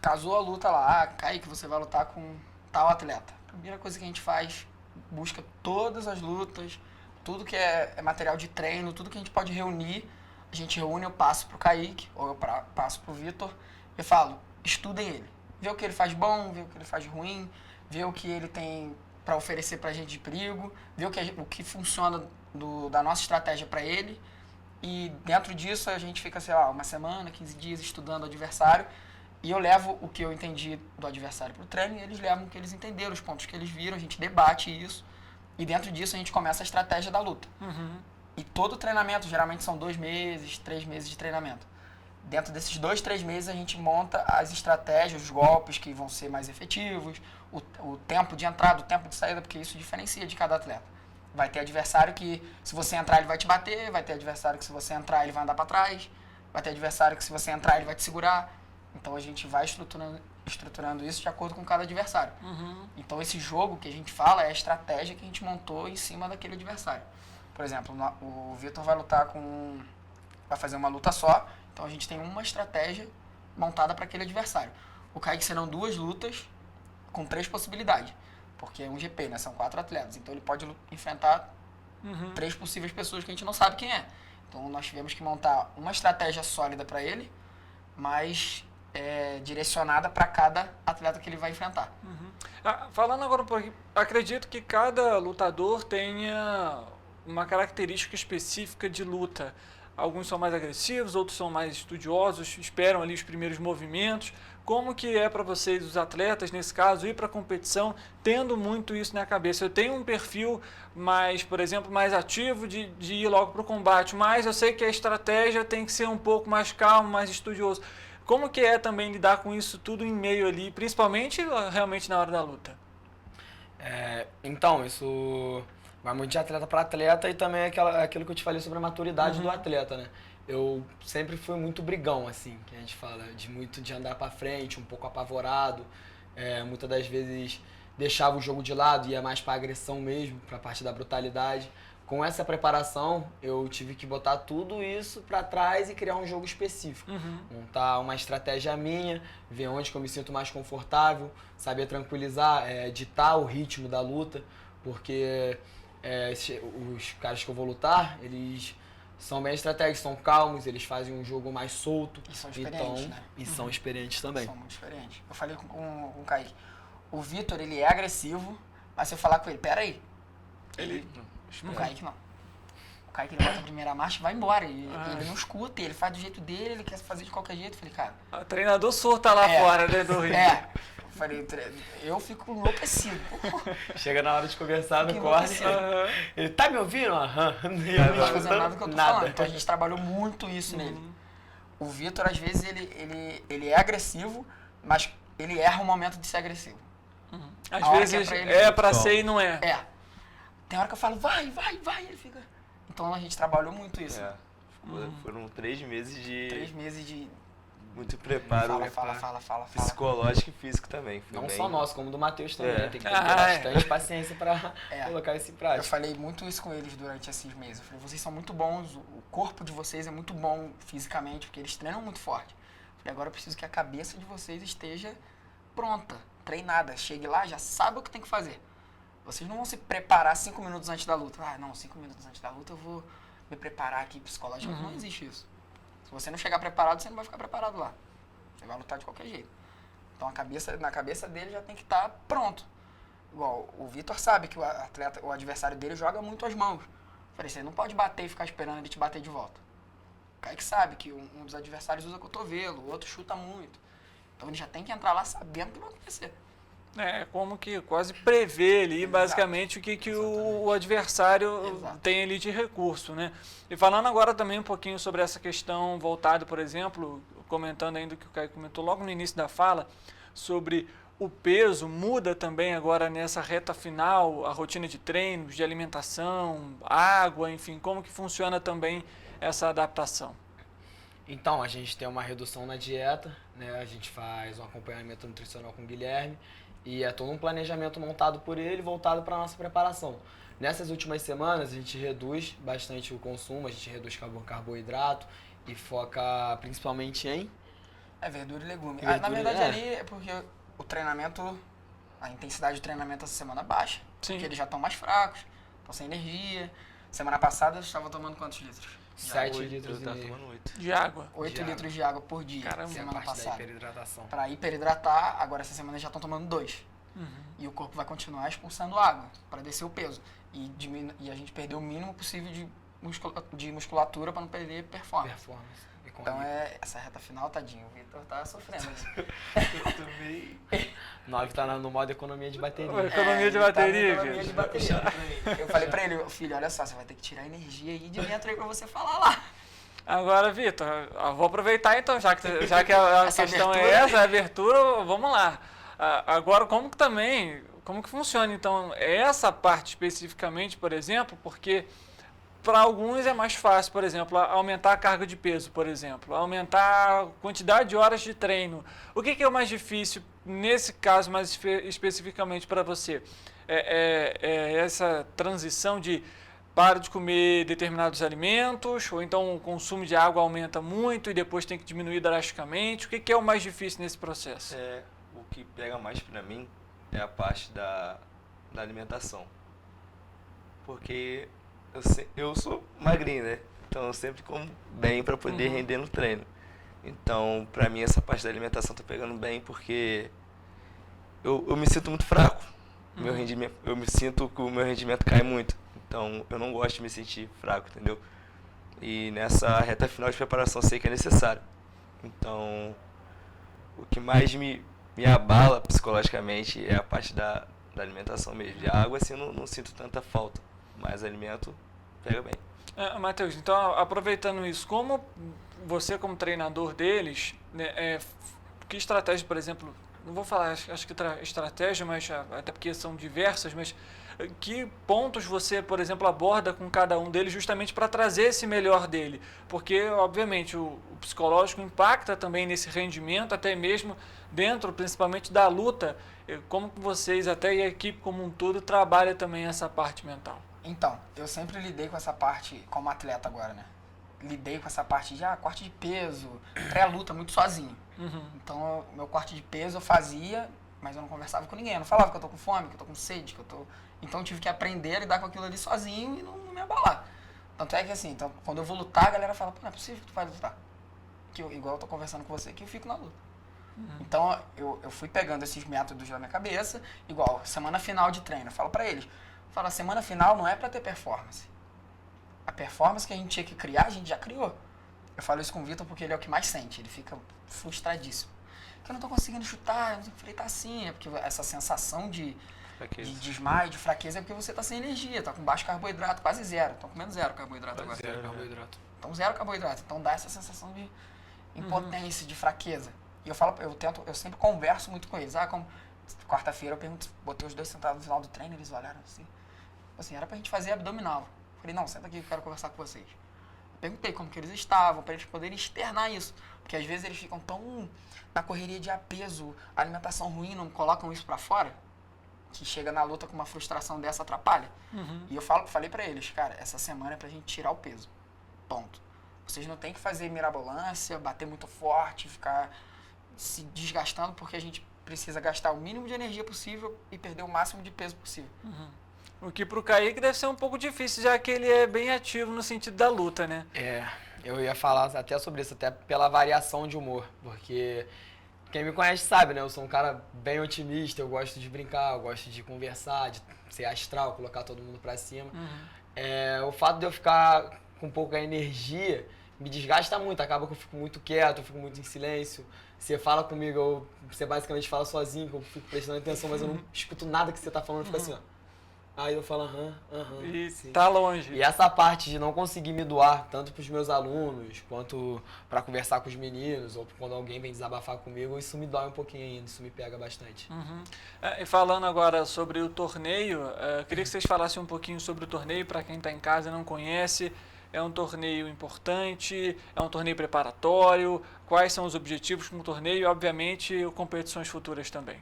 Casou a luta lá, Kaique, você vai lutar com tal atleta. A primeira coisa que a gente faz, busca todas as lutas, tudo que é material de treino, tudo que a gente pode reunir. A gente reúne, eu passo pro Kaique, ou eu passo pro Vitor, e falo, estudem ele. Vê o que ele faz bom, vê o que ele faz ruim, vê o que ele tem para oferecer pra gente de perigo, vê o que funciona da nossa estratégia para ele. E dentro disso a gente fica, sei lá, uma semana, 15 dias estudando o adversário. E eu levo o que eu entendi do adversário pro treino e eles levam o que eles entenderam, os pontos que eles viram, a gente debate isso. E dentro disso a gente começa a estratégia da luta. E todo treinamento, geralmente são 2 meses, 3 meses de treinamento. Dentro desses 2, 3 meses a gente monta as estratégias, os golpes que vão ser mais efetivos, o tempo de entrada, o tempo de saída, porque isso diferencia de cada atleta. Vai ter adversário que se você entrar ele vai te bater, vai ter adversário que se você entrar ele vai andar para trás, vai ter adversário que se você entrar ele vai te segurar. Então a gente vai estruturando isso de acordo com cada adversário. Então esse jogo que a gente fala é a estratégia que a gente montou em cima daquele adversário. Por exemplo, o Vitor vai fazer uma luta só, então a gente tem uma estratégia montada para aquele adversário. O Kaique serão 2 lutas com 3 possibilidades, porque é um GP, né? São 4 atletas, então ele pode enfrentar 3 possíveis pessoas que a gente não sabe quem é. Então nós tivemos que montar uma estratégia sólida para ele, mas direcionada para cada atleta que ele vai enfrentar. Falando agora um pouquinho, acredito que cada lutador tenha uma característica específica de luta. Alguns são mais agressivos, outros são mais estudiosos, esperam ali os primeiros movimentos. Como que é para vocês, os atletas, nesse caso, ir para a competição, tendo muito isso na cabeça? Eu tenho um perfil mais, por exemplo, mais ativo de ir logo para o combate, mas eu sei que a estratégia tem que ser um pouco mais calmo, mais estudioso. Como que é também lidar com isso tudo em meio ali, principalmente realmente na hora da luta? Então, isso vai muito de atleta para atleta e também aquilo que eu te falei sobre a maturidade do atleta, né? Eu sempre fui muito brigão, assim, que a gente fala, de andar para frente, um pouco apavorado. Muitas das vezes deixava o jogo de lado, ia mais para agressão mesmo, para a parte da brutalidade. Com essa preparação, eu tive que botar tudo isso para trás e criar um jogo específico. Montar uma estratégia minha, ver onde que eu me sinto mais confortável, saber tranquilizar, ditar o ritmo da luta, porque os caras que eu vou lutar, eles são bem estratégicos, são calmos, eles fazem um jogo mais solto. E são experientes, né? E são experientes também. São muito experientes. Eu falei com o Kaique, o Vitor, ele é agressivo, mas se eu falar com ele, peraí, o Kaique não. O Kaique, ele bota a primeira marcha e vai embora. Ele não escuta, ele faz do jeito dele, ele quer fazer de qualquer jeito. Eu falei, cara... O treinador surta lá fora, né, do ringue. Eu falei, eu fico enlouquecido. Chega na hora de conversar no corner, ele tá me ouvindo? Não tá fazendo nada do que eu tô falando. Então a gente trabalhou muito isso nele. O Vitor, às vezes, ele é agressivo, mas ele erra o momento de ser agressivo. Às vezes é pra ser e não é. Tem hora que eu falo, vai, ele fica... Então a gente trabalhou muito isso. Foram 3 meses de... 3 meses de... Muito preparo. Fala. Psicológico e físico também. Não só nosso, como do Matheus também. Tem que ter bastante paciência para colocar isso em prática. Eu falei muito isso com eles durante esses meses. Eu falei, vocês são muito bons, o corpo de vocês é muito bom fisicamente, porque eles treinam muito forte. Eu falei, agora eu preciso que a cabeça de vocês esteja pronta, treinada. Chegue lá, já sabe o que tem que fazer. Vocês não vão se preparar 5 minutos antes da luta. 5 minutos antes da luta eu vou me preparar aqui psicologicamente. Não existe isso. Se você não chegar preparado, você não vai ficar preparado lá. Você vai lutar de qualquer jeito. Então na cabeça dele já tem que estar pronto. Igual o Vitor sabe que o adversário dele joga muito as mãos. Eu falei, você não pode bater e ficar esperando ele te bater de volta. O Kaique sabe que um dos adversários usa cotovelo, o outro chuta muito. Então ele já tem que entrar lá sabendo o que vai acontecer. Como que quase prever ali, basicamente, o que o adversário tem ali de recurso, né? E falando agora também um pouquinho sobre essa questão voltada, por exemplo, comentando ainda o que o Caio comentou logo no início da fala, sobre o peso, muda também agora nessa reta final, a rotina de treinos, de alimentação, água, enfim, como que funciona também essa adaptação? Então, a gente tem uma redução na dieta, né? A gente faz um acompanhamento nutricional com o Guilherme, e é todo um planejamento montado por ele, voltado para a nossa preparação. Nessas últimas semanas, a gente reduz bastante o consumo, a gente reduz carboidrato e foca principalmente em... verdura e legume. Na verdade, ali é porque o treinamento, a intensidade do treinamento essa semana baixa, porque eles já estão mais fracos, estão sem energia. Semana passada, eu estava tomando quantos litros? 7 litros e meio. De água. 8 litros de água por dia, Caramba. semana passada. Hiperidratação. Para hiperidratar, agora essa semana já estão tomando 2. E o corpo vai continuar expulsando água para descer o peso. E a gente perdeu o mínimo possível de musculatura para não perder performance. Então essa reta final, tadinho, o Vitor tá sofrendo. Eu também. 9 tá no modo economia de bateria. Economia de bateria, economia de bateria. Eu falei pra ele, filho, olha só, você vai ter que tirar energia aí de dentro aí pra você falar lá. Agora, Vitor, vou aproveitar então, já que a questão é essa, a abertura, vamos lá. Agora, como que funciona então essa parte especificamente, por exemplo, porque para alguns é mais fácil, por exemplo, aumentar a carga de peso, por exemplo, aumentar a quantidade de horas de treino. O que é o mais difícil nesse caso, mais especificamente para você? Essa transição de para de comer determinados alimentos, ou então o consumo de água aumenta muito e depois tem que diminuir drasticamente. O que é o mais difícil nesse processo? O que pega mais para mim é a parte da alimentação. Porque eu sou magrinho, né? Então eu sempre como bem para poder render no treino. Então, para mim, essa parte da alimentação tá pegando bem porque eu me sinto muito fraco. Meu rendimento, eu me sinto que o meu rendimento cai muito. Então, eu não gosto de me sentir fraco, entendeu? E nessa reta final de preparação eu sei que é necessário. Então, o que mais me abala psicologicamente é a parte da alimentação mesmo. De água, assim, eu não sinto tanta falta. Mas alimento pega bem. Matheus, então aproveitando isso, como você como treinador deles, né, que estratégia, por exemplo, não vou falar acho que estratégia, mas até porque são diversas, mas que pontos você, por exemplo, aborda com cada um deles justamente para trazer esse melhor dele? Porque, obviamente, o psicológico impacta também nesse rendimento, até mesmo dentro, principalmente da luta. Como vocês, até a equipe como um todo, trabalha também essa parte mental? Então, eu sempre lidei com essa parte, como atleta agora, né? Lidei com essa parte de corte de peso, pré-luta muito sozinho. Então, meu corte de peso eu fazia, mas eu não conversava com ninguém. Eu não falava que eu tô com fome, que eu tô com sede, que eu tô... Então, eu tive que aprender a lidar com aquilo ali sozinho e não me abalar. Tanto é que, assim, então, quando eu vou lutar, a galera fala, pô, não é possível que tu vai lutar. Igual eu tô conversando com você, que eu fico na luta. Então, eu fui pegando esses métodos na minha cabeça, igual, semana final de treino. Eu falo pra eles, a semana final não é pra ter performance. A performance que a gente tinha que criar, a gente já criou. Eu falo isso com o Vitor porque ele é o que mais sente, ele fica frustradíssimo. Que eu não tô conseguindo chutar, eu falei, tá assim, é porque essa sensação de desmaio, de fraqueza, é porque você tá sem energia, tá com baixo carboidrato, quase zero. Tô comendo zero carboidrato agora. Zero carboidrato. Então, zero carboidrato. Então, dá essa sensação de impotência, de fraqueza. E eu sempre converso muito com eles. Como quarta-feira eu pergunto, botei os dois sentados no final do treino, eles olharam assim, era pra gente fazer abdominal. Eu falei, não, senta aqui que eu quero conversar com vocês. Eu perguntei como que eles estavam, para eles poderem externar isso. Porque às vezes eles ficam tão na correria de peso, alimentação ruim, não colocam isso pra fora, que chega na luta com uma frustração dessa, atrapalha. E eu falei pra eles, cara, essa semana é pra gente tirar o peso. Ponto. Vocês não tem que fazer mirabolância, bater muito forte, ficar se desgastando, porque a gente precisa gastar o mínimo de energia possível e perder o máximo de peso possível. O que pro Kaique deve ser um pouco difícil, já que ele é bem ativo no sentido da luta, né? Eu ia falar até sobre isso, até pela variação de humor, porque quem me conhece sabe, né? Eu sou um cara bem otimista, eu gosto de brincar, eu gosto de conversar, de ser astral, colocar todo mundo pra cima. O fato de eu ficar com pouca energia me desgasta muito, acaba que eu fico muito quieto, eu fico muito em silêncio. Você fala comigo, você basicamente fala sozinho, que eu fico prestando atenção, mas eu não escuto nada que você tá falando, eu fico assim, ó. Aí eu falo, E sim. tá longe. E essa parte de não conseguir me doar, tanto pros meus alunos, quanto pra conversar com os meninos, ou quando alguém vem desabafar comigo, isso me dói um pouquinho ainda, isso me pega bastante. E falando agora sobre o torneio, queria que vocês falassem um pouquinho sobre o torneio, para quem tá em casa e não conhece. É um torneio importante, é um torneio preparatório, quais são os objetivos com o torneio e, obviamente, competições futuras também.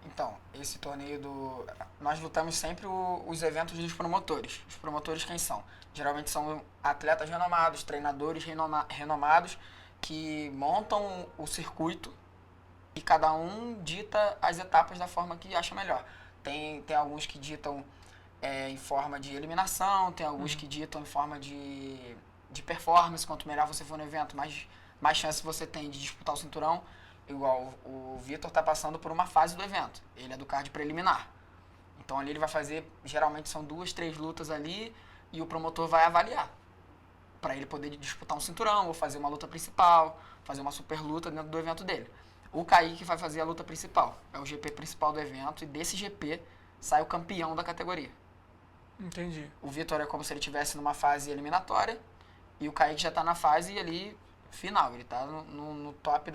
Então, esse torneio nós lutamos sempre os eventos dos promotores. Os promotores quem são? Geralmente são atletas renomados, treinadores renomados que montam o circuito e cada um dita as etapas da forma que acha melhor. Tem alguns que ditam em forma de eliminação, tem alguns que ditam em forma de de performance, quanto melhor você for no evento, mais chance você tem de disputar o cinturão. Igual o Vitor tá passando por uma fase do evento, ele é do card preliminar. Então ali ele vai fazer, geralmente são 2, 3 lutas ali, e o promotor vai avaliar, para ele poder disputar um cinturão, ou fazer uma luta principal, fazer uma super luta dentro do evento dele. O Kaique vai fazer a luta principal, é o GP principal do evento, e desse GP sai o campeão da categoria. Entendi. O Vitor é como se ele estivesse numa fase eliminatória, e o Kaique já está na fase ali final, ele está no top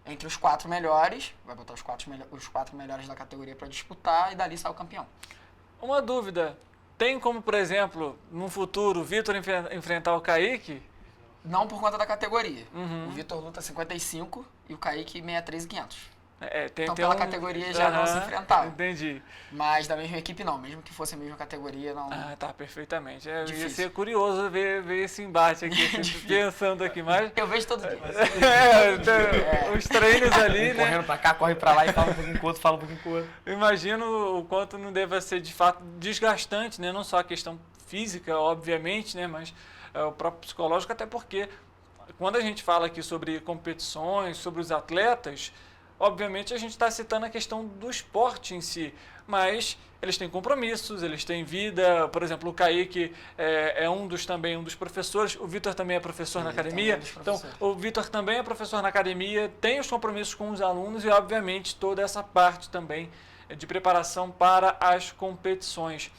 entre os 4 melhores, vai botar os 4 melhores da categoria para disputar, e dali sai o campeão. Uma dúvida, tem como, por exemplo, no futuro, o Vitor enfrentar o Kaique? Não por conta da categoria. O Vitor luta 55 e o Kaique 63.500. Então pela categoria já não se enfrentavam. Entendi. Mas da mesma equipe não, mesmo que fosse a mesma categoria não. Tá, perfeitamente. Ia ser curioso ver esse embate aqui, pensando aqui, mas... Eu vejo todo dia. Os treinos ali, né? Correndo pra cá, corre pra lá e fala um pouquinho com o outro, fala um pouquinho com o outro. Imagino o quanto não deva ser, de fato, desgastante, né? Não só a questão física, obviamente, né? Mas o próprio psicológico, até porque quando a gente fala aqui sobre competições, sobre os atletas... Obviamente a gente está citando a questão do esporte em si, mas eles têm compromissos, eles têm vida. Por exemplo, o Kaique é um dos professores, o Vitor também é professor na academia. Então, o Vitor também é professor na academia, tem os compromissos com os alunos e, obviamente, toda essa parte também de preparação para as competições.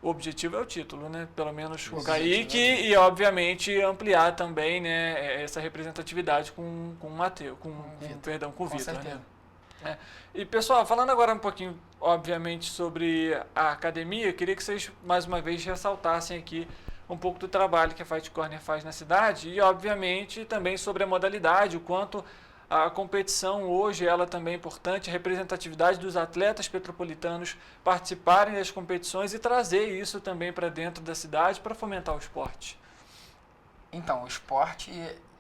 O objetivo é o título, né? Pelo menos o Kaique e, obviamente, ampliar também, né, essa representatividade com o Matheus, com o Vitor, né? E, pessoal, falando agora um pouquinho, obviamente, sobre a academia, queria que vocês, mais uma vez, ressaltassem aqui um pouco do trabalho que a Fight Corner faz na cidade e, obviamente, também sobre a modalidade, o quanto a competição hoje, ela também é importante, a representatividade dos atletas petropolitanos participarem das competições e trazer isso também para dentro da cidade para fomentar o esporte. Então, o esporte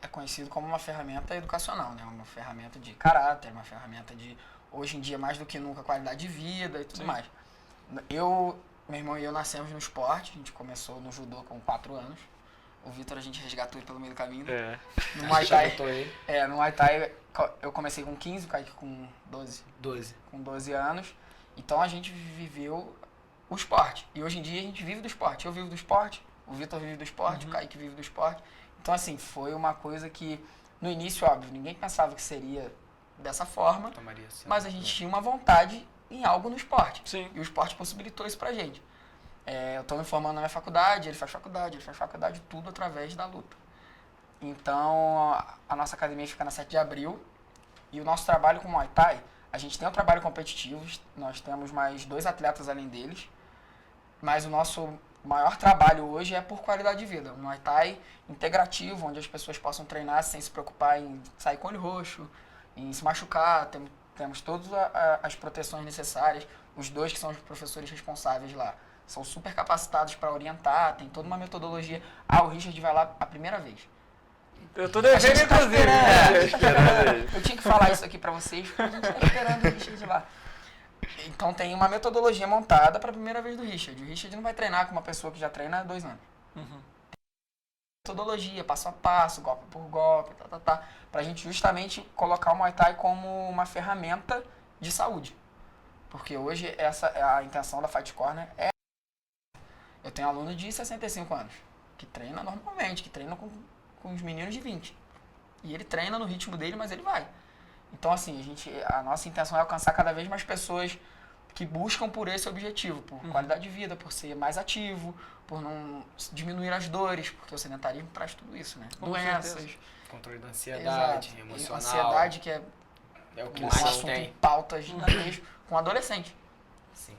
é conhecido como uma ferramenta educacional, né? Uma ferramenta de caráter, uma ferramenta de, hoje em dia, mais do que nunca, qualidade de vida e tudo mais. Meu irmão e eu nascemos no esporte, a gente começou no judô com 4 anos. O Vitor a gente resgatou ele pelo meio do caminho. No Muay Thai, no Muay Thai eu comecei com 15, o Kaique com 12. Com 12 anos. Então a gente viveu o esporte. E hoje em dia a gente vive do esporte. Eu vivo do esporte, o Vitor vive do esporte, o Kaique vive do esporte. Então assim, foi uma coisa que no início, óbvio, ninguém pensava que seria dessa forma. Mas a gente tinha uma vontade em algo no esporte. Sim. E o esporte possibilitou isso pra gente. Eu estou me formando na minha faculdade, ele faz faculdade, tudo através da luta. Então, a nossa academia fica na 7 de abril e o nosso trabalho com o Muay Thai, a gente tem um trabalho competitivo, nós temos mais 2 atletas além deles, mas o nosso maior trabalho hoje é por qualidade de vida. Um Muay Thai integrativo, onde as pessoas possam treinar sem se preocupar em sair com olho roxo, em se machucar, temos todas as proteções necessárias, os 2 que são os professores responsáveis lá. São super capacitados para orientar, tem toda uma metodologia. O Richard vai lá a primeira vez. Eu tô devendo, inclusive. Eu tinha que falar isso aqui para vocês, porque a gente tá esperando o Richard lá. Então tem uma metodologia montada para a primeira vez do Richard. O Richard não vai treinar com uma pessoa que já treina há 2 anos. Metodologia, passo a passo, golpe por golpe, para a gente justamente colocar o Muay Thai como uma ferramenta de saúde. Porque hoje essa é a intenção da Fight Corner. Eu tenho aluno de 65 anos, que treina normalmente, que treina com os meninos de 20. E ele treina no ritmo dele, mas ele vai. Então, assim, a nossa intenção é alcançar cada vez mais pessoas que buscam por esse objetivo, por qualidade de vida, por ser mais ativo, por não diminuir as dores, porque o sedentarismo traz tudo isso, né? Doenças. Controle da ansiedade, emocional. Ansiedade, que é o que mais assunto tem. em pauta gigantesco com adolescente. Sim,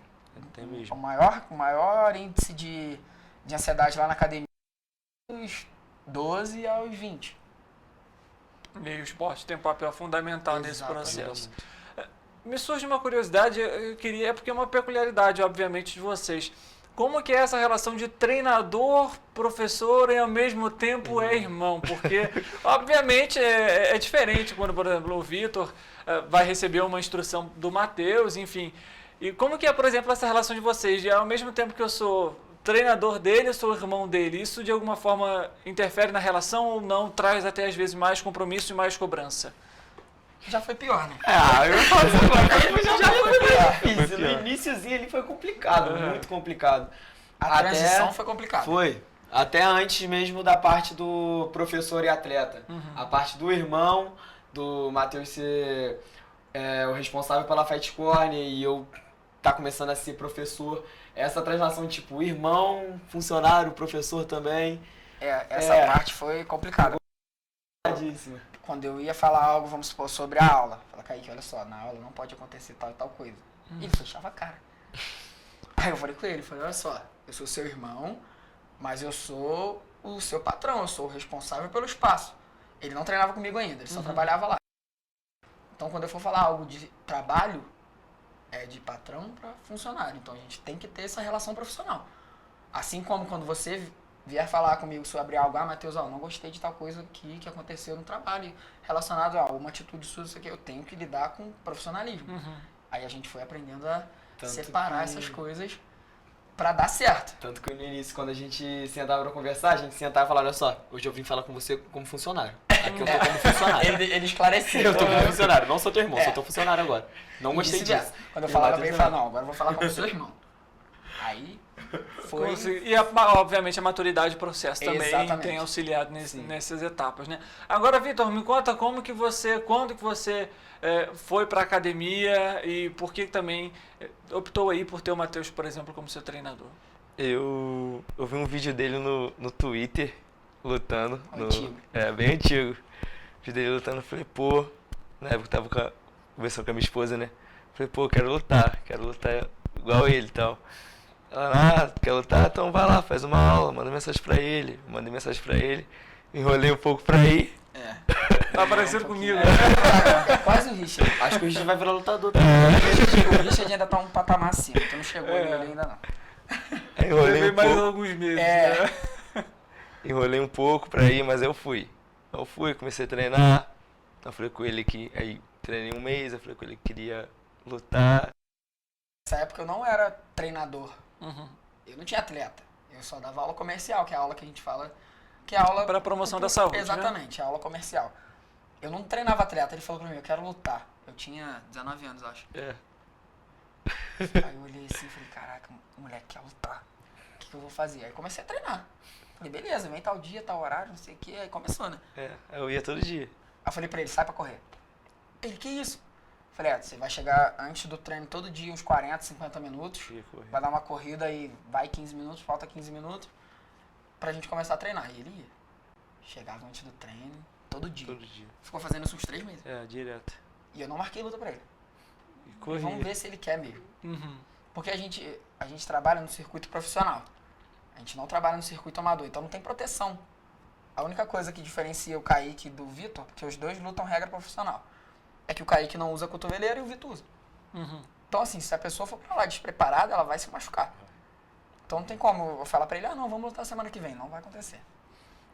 tem mesmo. O maior índice de ansiedade lá na academia dos 12 aos 20. E o esporte tem um papel fundamental nesse processo. Me surge uma curiosidade, eu queria, porque é uma peculiaridade, obviamente, de vocês. Como que é essa relação de treinador, professor e ao mesmo tempo é irmão? Porque, obviamente, é diferente quando, por exemplo, o Vitor vai receber uma instrução do Matheus, enfim. E como que é, por exemplo, essa relação de vocês? De, ao mesmo tempo que eu sou treinador dele, eu sou o irmão dele. Isso de alguma forma interfere na relação ou não? Traz até às vezes mais compromisso e mais cobrança? Já foi pior, né? Eu falo já foi pior. Foi pior. No iniciozinho ali foi complicado, muito complicado. A transição foi complicada. Foi. Até antes mesmo da parte do professor e atleta. A parte do irmão, do Matheus ser o responsável pela Fight Corner e eu tá começando a ser professor. Essa translação, tipo, irmão, funcionário, professor também. Essa parte foi complicada. Quando eu ia falar algo, vamos supor, sobre a aula. Fala, Kaique, olha só, na aula não pode acontecer tal e tal coisa. E ele fechava a cara. Aí eu falei com ele, falei, olha só, eu sou seu irmão, mas eu sou o seu patrão, eu sou o responsável pelo espaço. Ele não treinava comigo ainda, ele só trabalhava lá. Então quando eu for falar algo de trabalho, é de patrão para funcionário. Então a gente tem que ter essa relação profissional. Assim como quando você vier falar comigo sobre algo, Matheus, não gostei de tal coisa aqui que aconteceu no trabalho, relacionado a uma atitude sua, isso aqui, eu tenho que lidar com profissionalismo. Aí a gente foi aprendendo a separar essas coisas pra dar certo. Tanto que no início, quando a gente sentava pra conversar, a gente sentava e falava, olha só, hoje eu vim falar com você como funcionário. Aqui eu tô como funcionário. Ele esclareceu. Eu tô como funcionário, não sou teu irmão, sou teu funcionário agora. Não gostei disso. Quando eu falava pra ele, falava, não, agora eu vou falar como seu irmão. Aí foi... E obviamente a maturidade do processo também tem auxiliado nessas etapas, né? Agora, Vitor, me conta quando que você foi para a academia e por que também optou aí por ter o Matheus, por exemplo, como seu treinador? Eu vi um vídeo dele no Twitter, lutando. Antigo. Bem antigo. O vídeo dele lutando, eu falei, pô, na época eu tava conversando com a minha esposa, né? Falei, pô, quero lutar igual ele e tal. Ela, quer lutar? Então vai lá, faz uma aula, manda mensagem pra ele. Mandei mensagem pra ele, enrolei um pouco pra ir. Tá parecendo comigo. Quase o Richard. Acho que o Richard vai virar lutador. O Richard ainda tá um patamar acima, tu não chegou nele ainda não. Enrolei mais alguns meses, né? Enrolei um pouco pra ir, mas eu fui. Comecei a treinar. Eu falei com ele que aí treinei um mês, eu falei com ele que queria lutar. Nessa época eu não era treinador. Eu não tinha atleta. Eu só dava aula comercial, que é a aula que a gente fala, que é a aula... Para a promoção da saúde, exatamente, né? a aula comercial. Eu não treinava atleta, ele falou pra mim, eu quero lutar. Eu tinha 19 anos, acho. Aí eu olhei assim e falei, caraca, o moleque quer lutar. O que eu vou fazer? Aí comecei a treinar. Falei, beleza, vem tal dia, tal horário, não sei o que. Aí começou, né? Eu ia todo dia. Aí eu falei pra ele, sai pra correr. Ele, que isso? Falei, você vai chegar antes do treino todo dia, uns 40, 50 minutos. Vai dar uma corrida e vai 15 minutos, falta 15 minutos pra gente começar a treinar. E ele ia. Chegava antes do treino, todo dia. Ficou fazendo isso uns 3 meses. Direto. E eu não marquei luta pra ele. E vamos ver se ele quer mesmo. Porque a gente trabalha no circuito profissional. A gente não trabalha no circuito amador, então não tem proteção. A única coisa que diferencia o Kaique do Vitor, porque os dois lutam regra profissional, é que o Kaique não usa cotoveleira e o Vitor usa. Então, assim, se a pessoa for pra lá despreparada, ela vai se machucar. Então não tem como eu falar pra ele, não, vamos lutar semana que vem. Não vai acontecer.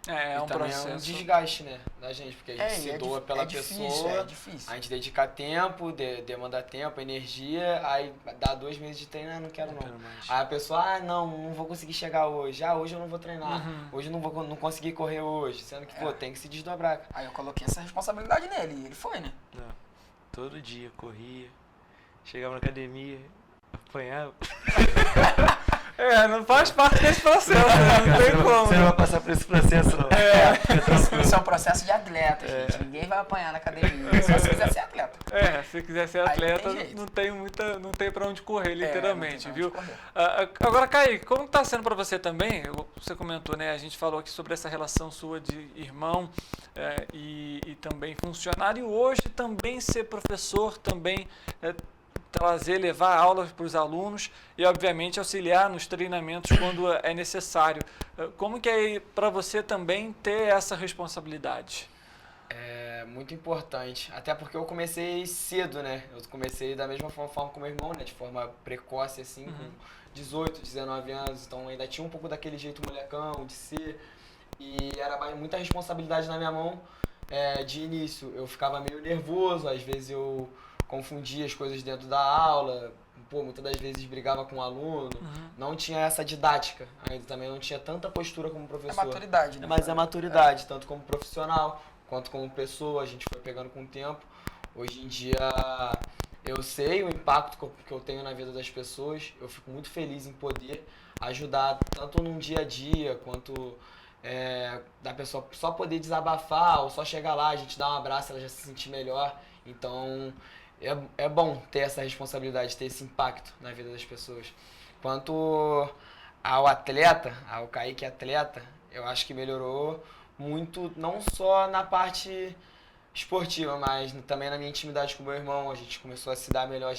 É um processo. É um desgaste, né, da gente, porque a gente se doa pela pessoa, é difícil. a gente dedica tempo, demanda tempo, energia, aí dá 2 meses de treino, não quero não. Aí a pessoa, não vou conseguir chegar hoje, hoje eu não vou treinar, hoje eu não consegui correr hoje, sendo que, tem que se desdobrar. Aí eu coloquei essa responsabilidade nele e ele foi, né? Todo dia, corria, chegava na academia, apanhava. Não faz parte desse processo, né? Não tem como. Você não vai passar por esse processo, não. Isso é um processo de atleta, gente. Ninguém vai apanhar na academia, só se quiser ser atleta. Se quiser ser atleta, não tem pra onde correr, literalmente, viu? Agora, Kaique, como está sendo para você também? Você comentou, né? A gente falou aqui sobre essa relação sua de irmão e também funcionário. E hoje também ser professor, também levar aulas para os alunos e, obviamente, auxiliar nos treinamentos quando é necessário. Como que é para você também ter essa responsabilidade? É muito importante, até porque eu comecei cedo, né? Eu comecei da mesma forma com meu irmão, né? De forma precoce, assim, com 18, 19 anos, então ainda tinha um pouco daquele jeito molecão de ser, e era muita responsabilidade na minha mão de início. Eu ficava meio nervoso, às vezes eu confundia as coisas dentro da aula, muitas das vezes brigava com o aluno, não tinha essa didática, ainda também não tinha tanta postura como professor. É maturidade, né? Mas é maturidade, tanto como profissional, quanto como pessoa, a gente foi pegando com o tempo. Hoje em dia eu sei o impacto que eu tenho na vida das pessoas, eu fico muito feliz em poder ajudar tanto num dia a dia, quanto da pessoa só poder desabafar, ou só chegar lá, a gente dá um abraço, ela já se sentir melhor. Então é bom ter essa responsabilidade, ter esse impacto na vida das pessoas. Quanto ao atleta, ao Kaique atleta, eu acho que melhorou muito, não só na parte esportiva, mas também na minha intimidade com o meu irmão. A gente começou a se dar melhor,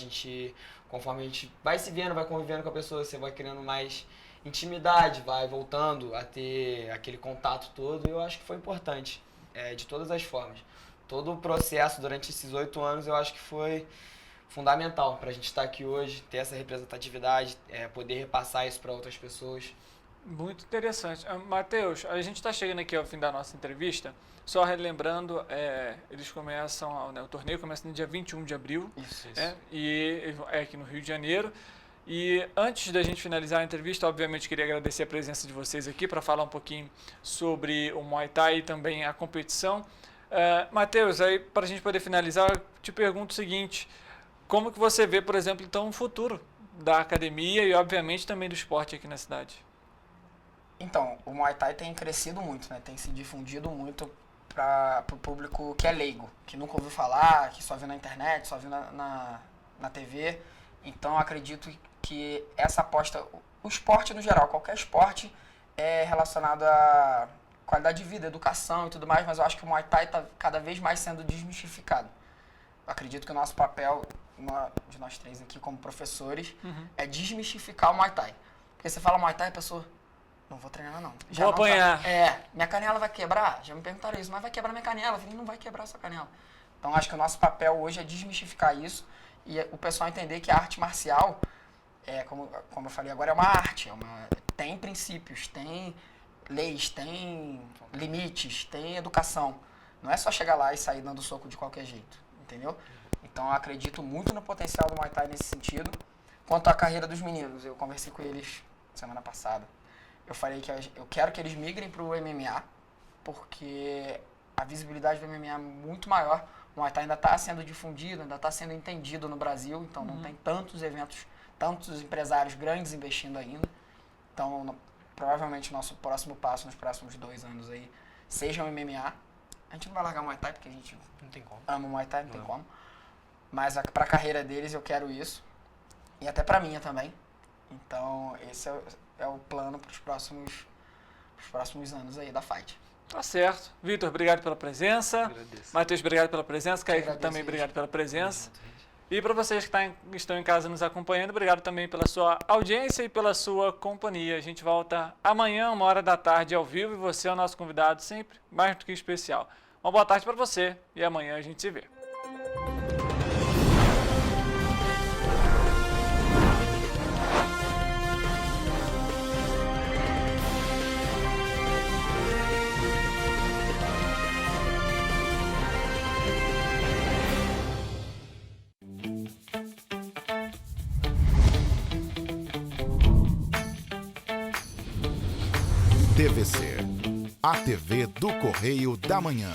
conforme a gente vai se vendo, vai convivendo com a pessoa, você vai criando mais intimidade, vai voltando a ter aquele contato todo, e eu acho que foi importante, de todas as formas. Todo o processo durante esses 8 anos eu acho que foi fundamental para a gente estar aqui hoje, ter essa representatividade, poder repassar isso para outras pessoas. Muito interessante. Matheus, a gente está chegando aqui ao fim da nossa entrevista, só relembrando, eles começam, o torneio começa no dia 21 de abril, Isso. E é aqui no Rio de Janeiro. E antes da gente finalizar a entrevista, obviamente queria agradecer a presença de vocês aqui para falar um pouquinho sobre o Muay Thai e também a competição. Matheus, aí para a gente poder finalizar, eu te pergunto o seguinte: como que você vê, por exemplo, então, o futuro da academia e obviamente também do esporte aqui na cidade? Então, o Muay Thai tem crescido muito, né? Tem se difundido muito para o público que é leigo, que nunca ouviu falar, que só viu na internet, só viu na TV. Então, acredito que essa aposta, o esporte no geral, qualquer esporte é relacionado a qualidade de vida, educação e tudo mais, mas eu acho que o Muay Thai está cada vez mais sendo desmistificado. Eu acredito que o nosso papel, de nós três aqui como professores, é desmistificar o Muay Thai. Porque você fala Muay Thai, a pessoa, não vou treinar não. Já vou apanhar. Minha canela vai quebrar? Já me perguntaram isso, mas vai quebrar minha canela? Eu falei, não vai quebrar sua canela. Então acho que o nosso papel hoje é desmistificar isso e o pessoal entender que a arte marcial, como eu falei agora, é uma arte, tem princípios, tem leis, tem limites, tem educação. Não é só chegar lá e sair dando soco de qualquer jeito, entendeu? Então eu acredito muito no potencial do Muay Thai nesse sentido. Quanto à carreira dos meninos, eu conversei com eles semana passada. Eu falei que eu quero que eles migrem para o MMA, porque a visibilidade do MMA é muito maior. O Muay Thai ainda está sendo difundido, ainda está sendo entendido no Brasil, então não tem tantos eventos, tantos empresários grandes investindo ainda. Então, provavelmente o nosso próximo passo nos próximos 2 anos aí seja o MMA. A gente não vai largar o Muay Thai porque a gente Não tem como. ama o Muay Thai, não tem como. Mas para a carreira deles eu quero isso. E até para a minha também. Então esse é o plano para os próximos anos aí da Fight. Tá certo. Vitor, obrigado pela presença. Agradeço. Matheus, obrigado pela presença. Kaique agradeço, também, gente. obrigado pela presença. E para vocês que estão em casa nos acompanhando, obrigado também pela sua audiência e pela sua companhia. A gente volta amanhã, 13h, ao vivo, e você é o nosso convidado sempre mais do que especial. Uma boa tarde para você e amanhã a gente se vê. TVC, a TV do Correio da Manhã.